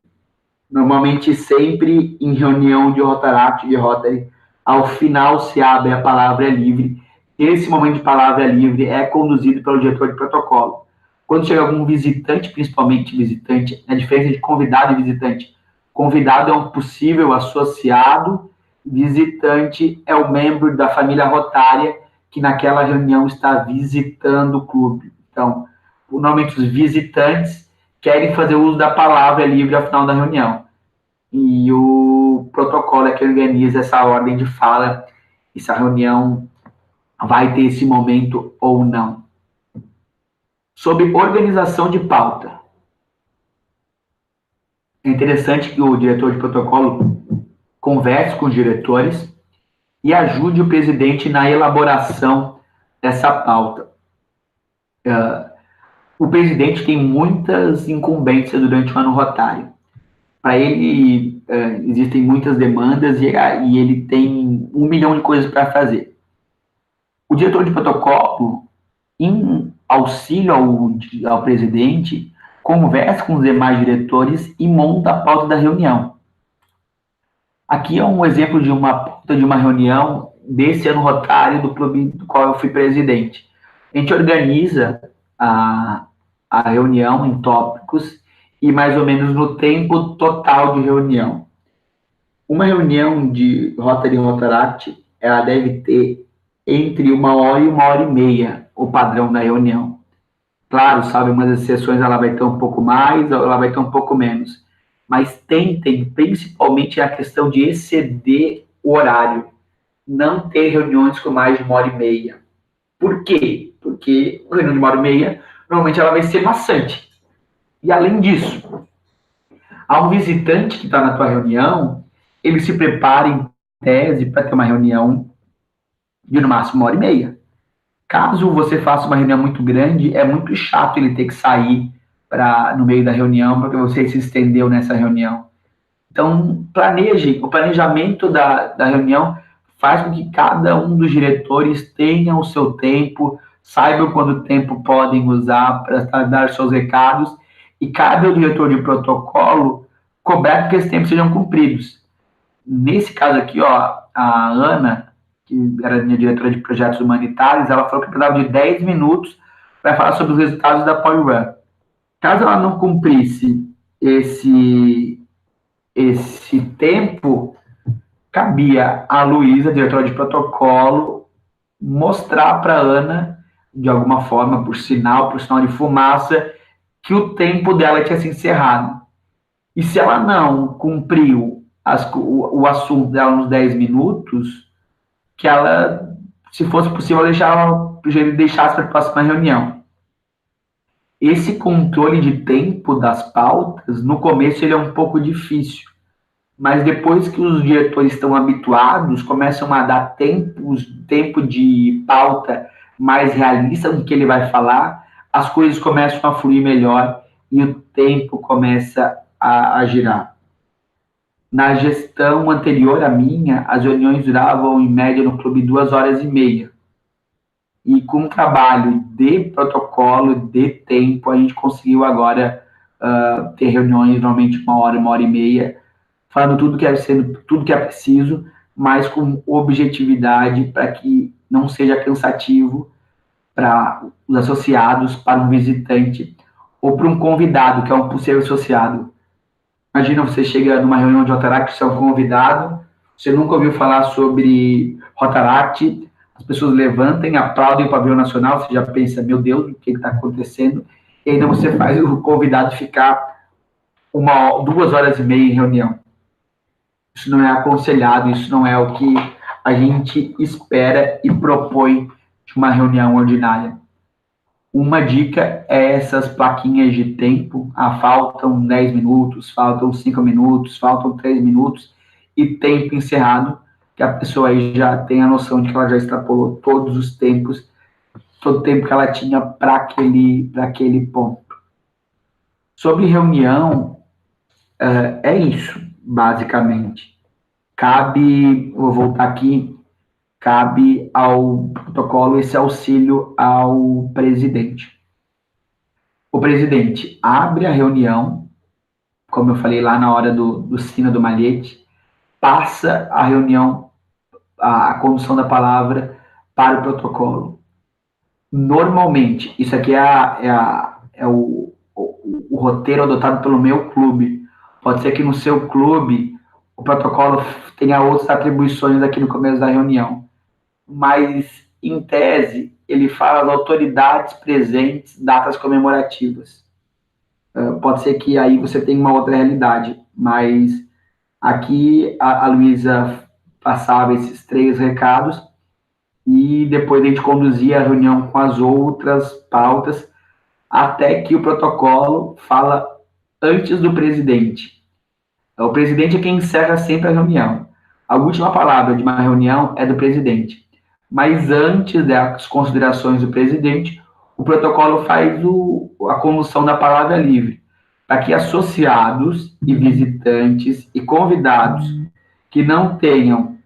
Normalmente, sempre em reunião de Rotaract, de Rotary, ao final se abre a palavra livre. Esse momento de palavra livre é conduzido pelo diretor de protocolo. Quando chega algum visitante, principalmente visitante, a diferença de convidado e visitante. Convidado é um possível associado, visitante é o membro da família rotária que naquela reunião está visitando o clube. Então, normalmente os visitantes querem fazer uso da palavra livre ao final da reunião. E o protocolo é que organiza essa ordem de fala, se a reunião vai ter esse momento ou não. Sobre organização de pauta. É interessante que o diretor de protocolo converse com os diretores e ajude o presidente na elaboração dessa pauta. O presidente tem muitas incumbências durante o ano rotário. Para ele, existem muitas demandas e ele tem 1 milhão de coisas para fazer. O diretor de protocolo, em auxílio ao presidente, conversa com os demais diretores e monta a pauta da reunião. Aqui é um exemplo de uma pauta de uma reunião desse ano rotário do clube do qual eu fui presidente. A gente organiza a reunião em tópicos e mais ou menos no tempo total de reunião. Uma reunião de Rotary e Rotaract, ela deve ter entre 1 hora e 1h30 o padrão da reunião. Claro, sabe, umas exceções ela vai ter um pouco mais, ou ela vai ter um pouco menos. Mas tentem, principalmente, a questão de exceder o horário. Não ter reuniões com mais de 1h30. Por quê? Porque a reunião de 1h30, normalmente ela vai ser maçante. E além disso, ao visitante que está na tua reunião, ele se prepara em tese para ter uma reunião de no máximo 1h30. Caso você faça uma reunião muito grande, é muito chato ele ter que sair no meio da reunião, porque você se estendeu nessa reunião. Então, planeje. O planejamento da reunião faz com que cada um dos diretores tenha o seu tempo, saibam quando tempo podem usar para dar seus recados, e cabe ao diretor de protocolo cobrar que esses tempos sejam cumpridos. Nesse caso aqui, a Ana, que era minha diretora de projetos humanitários, ela falou que precisava de 10 minutos para falar sobre os resultados da Polyrun. Caso ela não cumprisse esse tempo, cabia a Luísa, diretora de protocolo, mostrar para a Ana, de alguma forma, por sinal de fumaça, que o tempo dela tinha se encerrado. E se ela não cumpriu o assunto dela nos 10 minutos, que ela, se fosse possível, deixasse para a próxima reunião. Esse controle de tempo das pautas, no começo ele é um pouco difícil, mas depois que os diretores estão habituados, começam a dar tempo de pauta mais realista no que ele vai falar, as coisas começam a fluir melhor e o tempo começa a girar. Na gestão anterior à minha, as reuniões duravam, em média, no clube 2 horas e meia. E com um trabalho de protocolo, de tempo, a gente conseguiu agora ter reuniões, normalmente 1 hora e meia, falando tudo que é preciso, mas com objetividade para que não seja cansativo para os associados, para um visitante ou para um convidado, que é um possível associado. Imagina, você chega numa reunião de Rotaract, você é um convidado, você nunca ouviu falar sobre Rotaract, as pessoas levantam, aplaudem o pavilhão nacional, você já pensa, meu Deus, o que está acontecendo? E ainda você faz o convidado ficar 2 horas e meia em reunião. Isso não é aconselhado, isso não é o que a gente espera e propõe de uma reunião ordinária. Uma dica é essas plaquinhas de tempo. Faltam 10 minutos, faltam 5 minutos, faltam 3 minutos e tempo encerrado, que a pessoa aí já tem a noção de que ela já extrapolou todos os tempos, todo o tempo que ela tinha para aquele ponto. Sobre reunião, é isso, basicamente. Vou voltar aqui, cabe ao protocolo esse auxílio ao presidente. O presidente abre a reunião, como eu falei lá na hora do sino do malhete, passa a reunião, a condução da palavra para o protocolo. Normalmente, isso aqui é o roteiro adotado pelo meu clube. Pode ser que no seu clube o protocolo tenha outras atribuições aqui no começo da reunião. Mas, em tese, ele fala as autoridades presentes, datas comemorativas. Pode ser que aí você tenha uma outra realidade, mas aqui a Luísa passava esses 3 recados e depois a gente conduzia a reunião com as outras pautas, até que o protocolo fala antes do presidente. O presidente é quem encerra sempre a reunião. A última palavra de uma reunião é do presidente. Mas antes das considerações do presidente, o protocolo faz a condução da palavra livre, para que associados e visitantes e convidados que não tenham,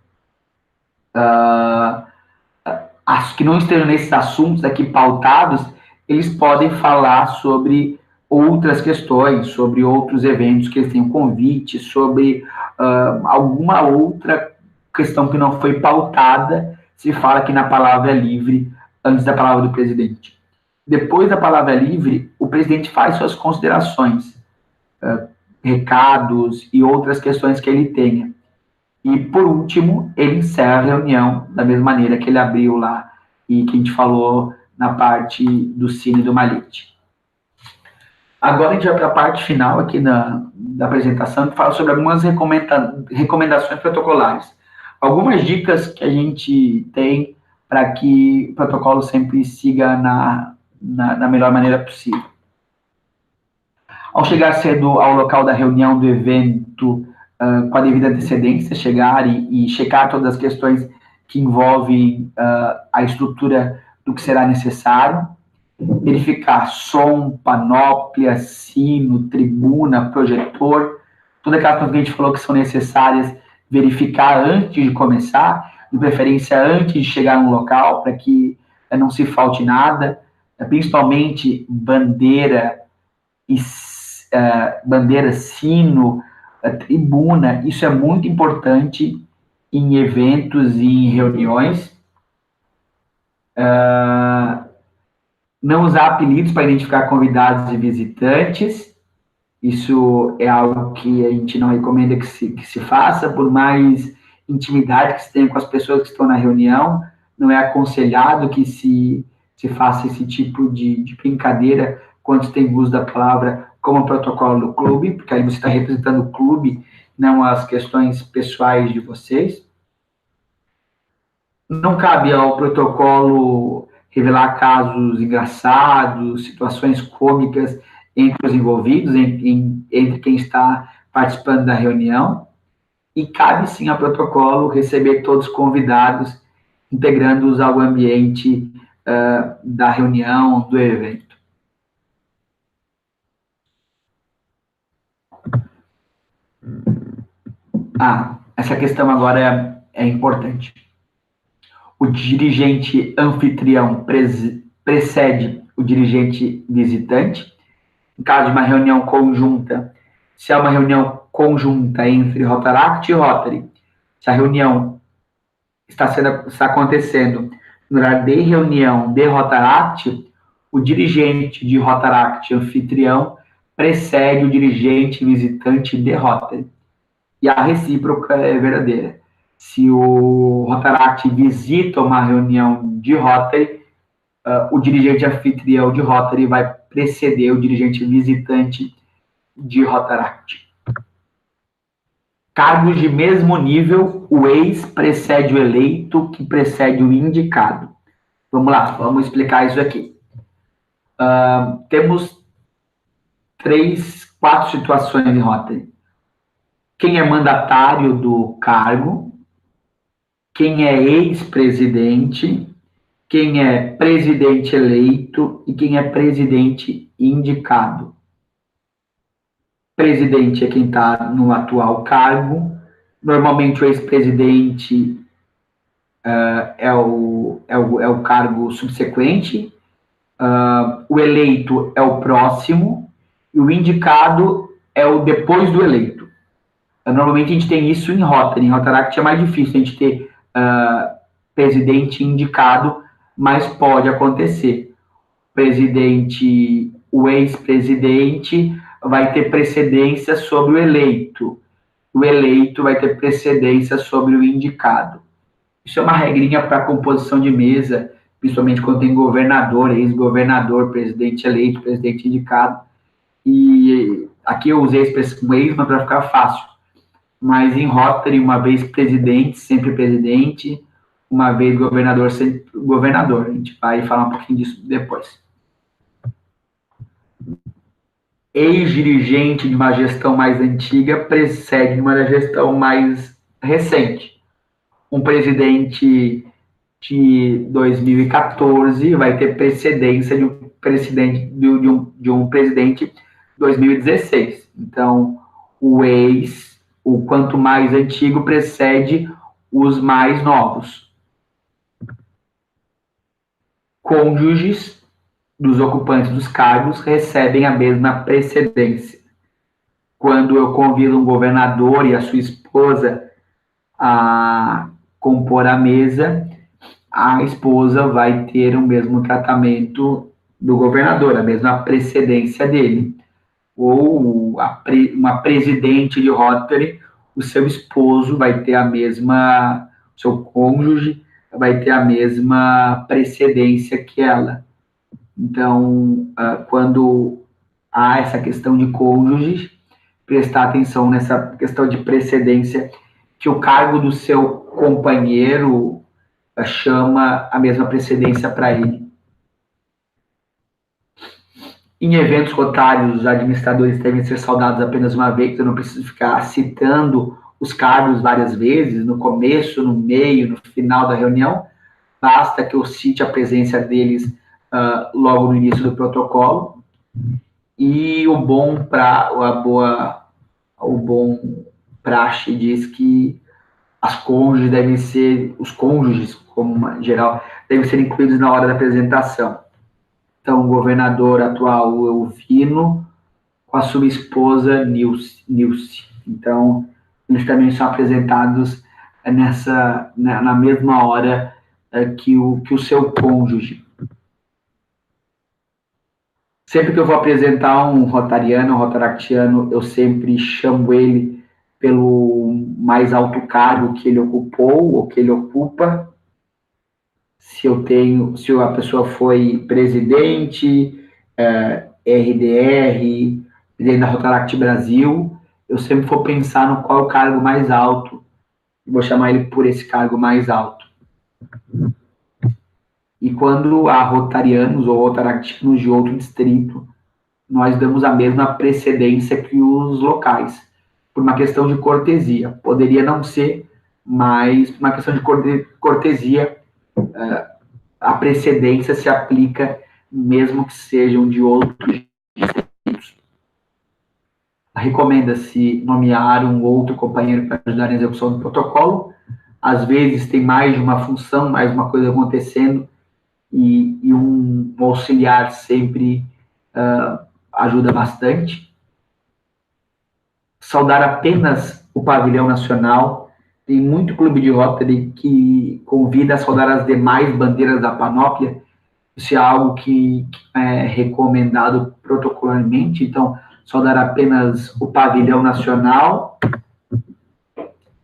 que não estejam nesses assuntos aqui pautados, eles podem falar sobre outras questões, sobre outros eventos que eles tenham convite, sobre alguma outra questão que não foi pautada, se fala aqui na palavra livre, antes da palavra do presidente. Depois da palavra livre, o presidente faz suas considerações, recados e outras questões que ele tenha. E, por último, ele encerra a reunião da mesma maneira que ele abriu lá e que a gente falou na parte do sino e do malhete. Agora a gente vai para a parte final aqui da apresentação, que fala sobre algumas recomendações protocolares. Algumas dicas que a gente tem para que o protocolo sempre siga na melhor maneira possível. Ao chegar cedo ao local da reunião, do evento, com a devida antecedência, chegar e checar todas as questões que envolvem a estrutura do que será necessário, verificar som, panóplia, sino, tribuna, projetor, todas aquelas coisas que a gente falou que são necessárias, verificar antes de começar, de preferência antes de chegar no local, para que não se falte nada, principalmente bandeira, sino, tribuna, isso é muito importante em eventos e em reuniões. Não usar apelidos para identificar convidados e visitantes, isso é algo que a gente não recomenda que se faça, por mais intimidade que se tenha com as pessoas que estão na reunião, não é aconselhado que se faça esse tipo de brincadeira quando se tem uso da palavra como protocolo do clube, porque aí você está representando o clube, não as questões pessoais de vocês. Não cabe ao protocolo revelar casos engraçados, situações cômicas entre os envolvidos, entre quem está participando da reunião, e cabe sim ao protocolo receber todos os convidados, integrando-os ao ambiente da reunião, do evento. Essa questão agora é importante. O dirigente anfitrião precede o dirigente visitante. Em caso de uma reunião conjunta, se é uma reunião conjunta entre Rotaract e Rotary, se a reunião está acontecendo no horário de reunião de Rotaract, o dirigente de Rotaract anfitrião precede o dirigente visitante de Rotary. E a recíproca é verdadeira. Se o Rotaract visita uma reunião de Rotary, o dirigente anfitrião de Rotary vai preceder o dirigente visitante de Rotaract. Cargos de mesmo nível, o ex precede o eleito, que precede o indicado. Vamos lá, vamos explicar isso aqui. Temos 4 situações em Rotary. Quem é mandatário do cargo, quem é ex-presidente, quem é presidente eleito e quem é presidente indicado. Presidente é quem está no atual cargo. Normalmente o ex-presidente é o cargo subsequente. O eleito é o próximo. E o indicado é o depois do eleito. Normalmente a gente tem isso em Rotary. Em Rotaract é mais difícil a gente ter presidente indicado, mas pode acontecer. O ex-presidente vai ter precedência sobre o eleito. O eleito vai ter precedência sobre o indicado. Isso é uma regrinha para a composição de mesa, principalmente quando tem governador, ex-governador, presidente eleito, presidente indicado. E aqui eu usei a expressão ex, mas para ficar fácil. Mas em Rotary, uma vez presidente, sempre presidente, uma vez governador, sempre governador. A gente vai falar um pouquinho disso depois. Ex-dirigente de uma gestão mais antiga precede uma gestão mais recente. Um presidente de 2014 vai ter precedência de um presidente de um presidente 2016. Então, o quanto mais antigo precede os mais novos. Cônjuges dos ocupantes dos cargos recebem a mesma precedência. Quando eu convido um governador e a sua esposa a compor a mesa, a esposa vai ter o mesmo tratamento do governador, a mesma precedência dele. Ou uma presidente de Rotary, o seu esposo vai ter o seu cônjuge vai ter a mesma precedência que ela. Então, quando há essa questão de cônjuges, prestar atenção nessa questão de precedência, que o cargo do seu companheiro chama a mesma precedência para ele. Em eventos rotários, os administradores devem ser saudados apenas uma vez, eu não preciso ficar citando os cargos várias vezes, no começo, no meio, no final da reunião, basta que eu cite a presença deles logo no início do protocolo. E o bom praxe diz que os cônjuges, como geral, devem ser incluídos na hora da apresentação. Então, o governador atual, Elvino, com a sua esposa, Nilce. Então, eles também são apresentados na mesma hora que o seu cônjuge. Sempre que eu vou apresentar um rotariano, um rotaractiano, eu sempre chamo ele pelo mais alto cargo que ele ocupou ou que ele ocupa. Se a pessoa foi presidente, RDR, presidente da Rotaract Brasil, eu sempre vou pensar no qual é o cargo mais alto. Vou chamar ele por esse cargo mais alto. E quando há rotarianos ou rotaractianos de outro distrito, nós damos a mesma precedência que os locais, por uma questão de cortesia. Poderia não ser, mas por uma questão de cortesia, a precedência se aplica mesmo que sejam de outros distritos. recomenda-se nomear um outro companheiro para ajudar na execução do protocolo. Às vezes tem mais de uma função, mais uma coisa acontecendo, e um auxiliar sempre ajuda bastante. Saudar apenas o pavilhão nacional. Tem muito clube de Rotary que convida a saudar as demais bandeiras da panóplia. Isso é algo que é recomendado protocolarmente. Então, saudar apenas o pavilhão nacional,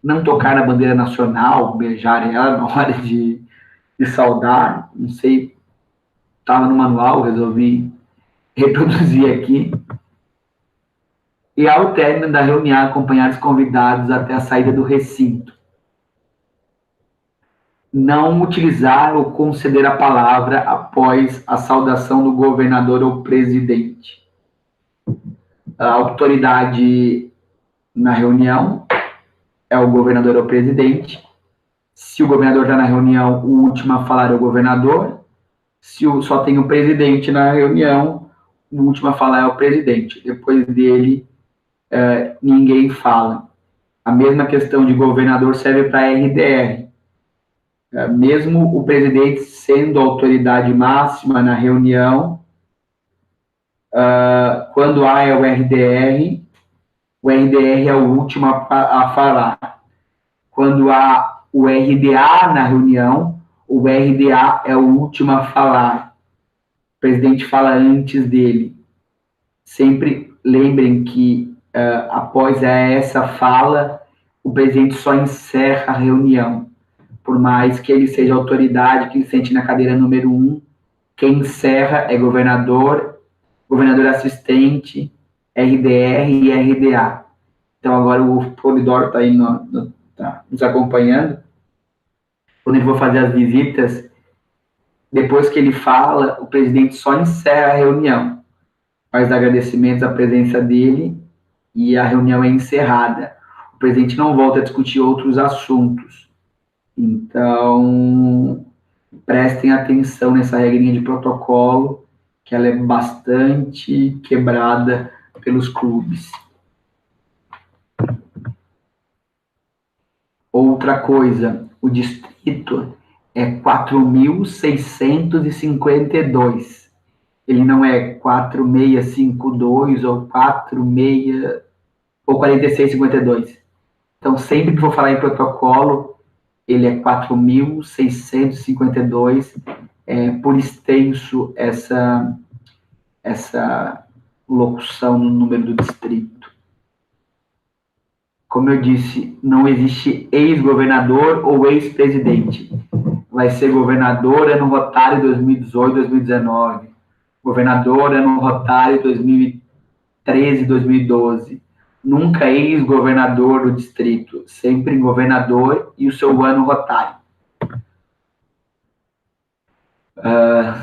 não tocar na bandeira nacional, beijar ela na hora de saudar. Não sei, estava no manual, resolvi reproduzir aqui. E ao término da reunião, acompanhar os convidados até a saída do recinto. Não utilizar ou conceder a palavra após a saudação do governador ou presidente. A autoridade na reunião é o governador ou presidente. Se o governador está na reunião, o último a falar é o governador. Se só tem o presidente na reunião, o último a falar é o presidente. Depois dele, ninguém fala. A mesma questão de governador serve para a RDR. Mesmo o presidente sendo a autoridade máxima na reunião, quando há o RDR é o último a falar. Quando há o RDA na reunião, o RDA é o último a falar. O presidente fala antes dele. Sempre lembrem que, após essa fala, o presidente só encerra a reunião. Por mais que ele seja autoridade, que ele sente na cadeira número 1, quem encerra é governador, governador assistente, RDR e RDA. Então, agora o Polidoro está aí nos acompanhando. Quando ele for fazer as visitas, depois que ele fala, o presidente só encerra a reunião, faz agradecimentos à presença dele e a reunião é encerrada. O presidente não volta a discutir outros assuntos. Então, prestem atenção nessa regrinha de protocolo, que ela é bastante quebrada pelos clubes. Outra coisa, o distrito é 4.652. Ele não é 4652 ou 4652. Então, sempre que for falar em protocolo, ele é 4.652, por extenso essa locução no número do distrito. Como eu disse, não existe ex-governador ou ex-presidente. Vai ser governador ano rotário 2018, 2019. Governador ano rotário 2013, 2012. Nunca ex-governador do distrito, sempre governador e o seu ano rotário.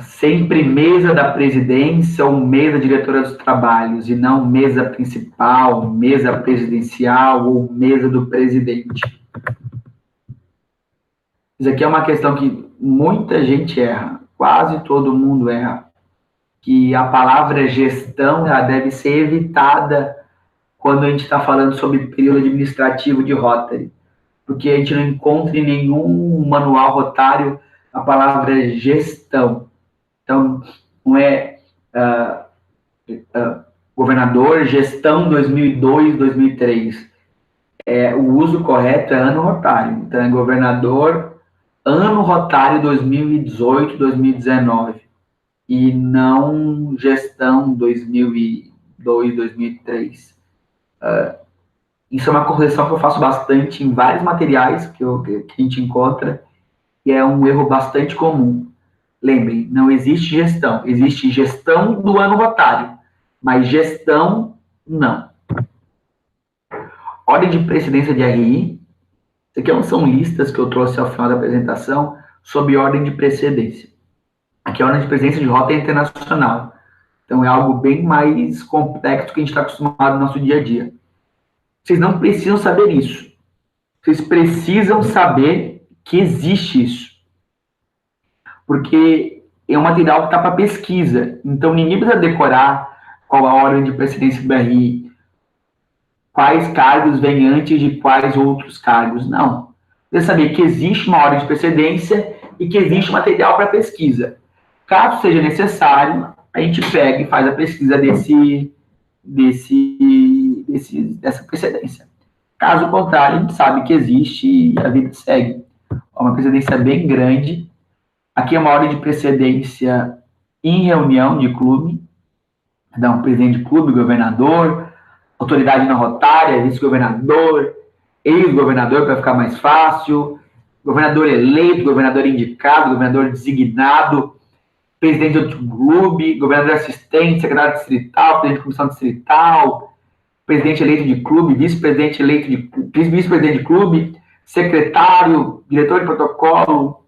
Sempre mesa da presidência ou mesa diretora dos trabalhos, e não mesa principal, mesa presidencial ou mesa do presidente. Isso aqui é uma questão que muita gente erra, quase todo mundo erra, que a palavra gestão já deve ser evitada quando a gente está falando sobre período administrativo de Rotary, porque a gente não encontra em nenhum manual rotário a palavra gestão. Então, não é governador, gestão 2002, 2003. O uso correto é ano rotário. Então, é governador, ano rotário 2018, 2019. E não gestão 2002, 2003. Isso é uma correção que eu faço bastante em vários materiais que a gente encontra, e é um erro bastante comum. Lembrem, não existe gestão. Existe gestão do ano rotário, mas gestão, não. Ordem de precedência de RI. Isso aqui são listas que eu trouxe ao final da apresentação sobre ordem de precedência. Aqui é a ordem de precedência de rota internacional. Então, é algo bem mais complexo que a gente está acostumado no nosso dia a dia. Vocês não precisam saber isso. Vocês precisam saber que existe isso. Porque é um material que está para pesquisa. Então, ninguém precisa decorar qual a ordem de precedência do RI. quais cargos vêm antes de quais outros cargos. Não. Precisa saber que existe uma ordem de precedência e que existe material para pesquisa. Caso seja necessário, a gente pega e faz a pesquisa dessa precedência. Caso contrário, a gente sabe que existe e a vida segue. É uma precedência bem grande. Aqui é uma ordem de precedência em reunião de clube. Então, presidente de clube, governador, autoridade não rotária, vice-governador, ex-governador, para ficar mais fácil, governador eleito, governador indicado, governador designado, presidente de outro clube, governador assistente, secretário distrital, presidente de comissão distrital, presidente eleito de clube, vice-presidente eleito de vice-presidente de clube, secretário, diretor de protocolo,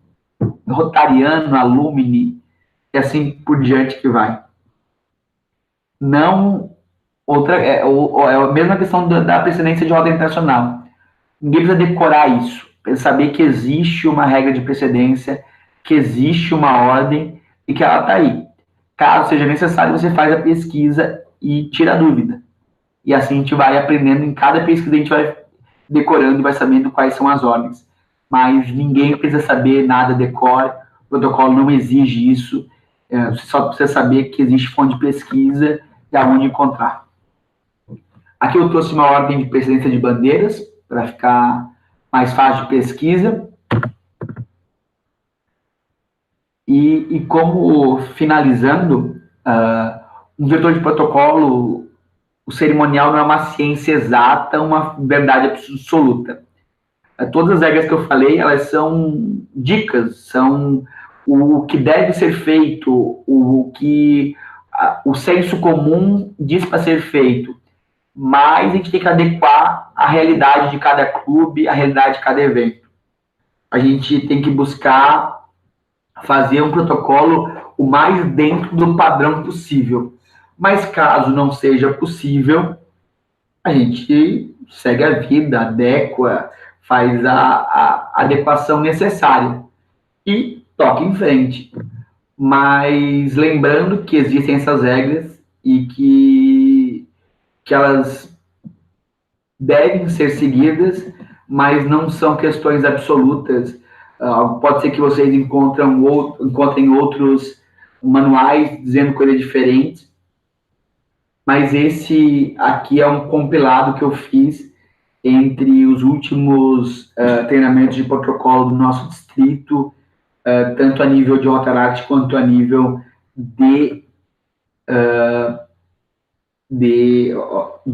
rotariano, alumni, e assim por diante que vai. Não outra é a mesma questão da precedência de ordem internacional. Ninguém precisa decorar isso, precisa saber que existe uma regra de precedência, que existe uma ordem e que ela está aí. Caso seja necessário, você faz a pesquisa e tira a dúvida. E assim a gente vai aprendendo, em cada pesquisa a gente vai decorando e vai sabendo quais são as ordens. Mas ninguém precisa saber nada decora, o protocolo não exige isso, você só precisa saber que existe fonte de pesquisa e aonde encontrar. Aqui eu trouxe uma ordem de precedência de bandeiras, para ficar mais fácil de pesquisa. E como, finalizando, um diretor de protocolo, o cerimonial não é uma ciência exata, uma verdade absoluta. Todas as regras que eu falei, elas são dicas, são o que deve ser feito, o que o senso comum diz para ser feito, mas a gente tem que adequar a realidade de cada clube, a realidade de cada evento. A gente tem que buscar fazer um protocolo o mais dentro do padrão possível. Mas caso não seja possível, a gente segue a vida, adequa, faz a adequação necessária e toca em frente. Mas lembrando que existem essas regras e que elas devem ser seguidas, mas não são questões absolutas. Pode ser que vocês encontrem outros manuais dizendo coisas diferentes, mas esse aqui é um compilado que eu fiz entre os últimos treinamentos de protocolo do nosso distrito, tanto a nível de Rotaract quanto a nível de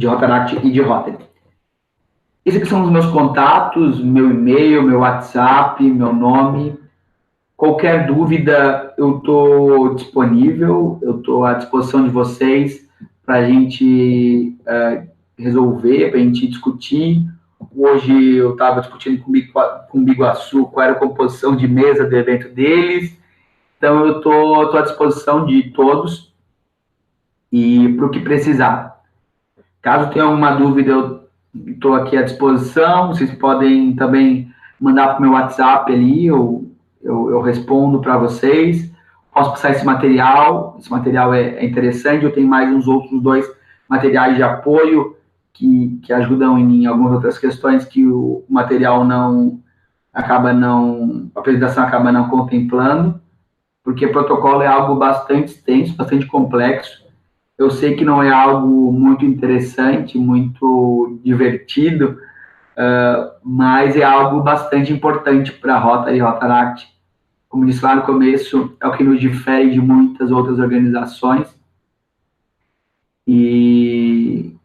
Rotaract e de Rotary. Esses aqui são os meus contatos, meu e-mail, meu WhatsApp, meu nome. Qualquer dúvida, eu estou disponível, eu estou à disposição de vocês para a gente resolver, para a gente discutir. Hoje eu estava discutindo com o Biguaçu qual era a composição de mesa do evento deles. Então, eu estou à disposição de todos e para o que precisar. Caso tenha alguma dúvida, eu estou aqui à disposição. Vocês podem também mandar para o meu WhatsApp ali, eu respondo para vocês. Posso passar esse material é interessante. Eu tenho mais uns outros 2 materiais de apoio que ajudam em algumas outras questões que o material a apresentação acaba não contemplando, porque protocolo é algo bastante extenso, bastante complexo. Eu sei que não é algo muito interessante, muito divertido, mas é algo bastante importante para a Rotary e Rotaract. Como disse lá no começo, é o que nos difere de muitas outras organizações. E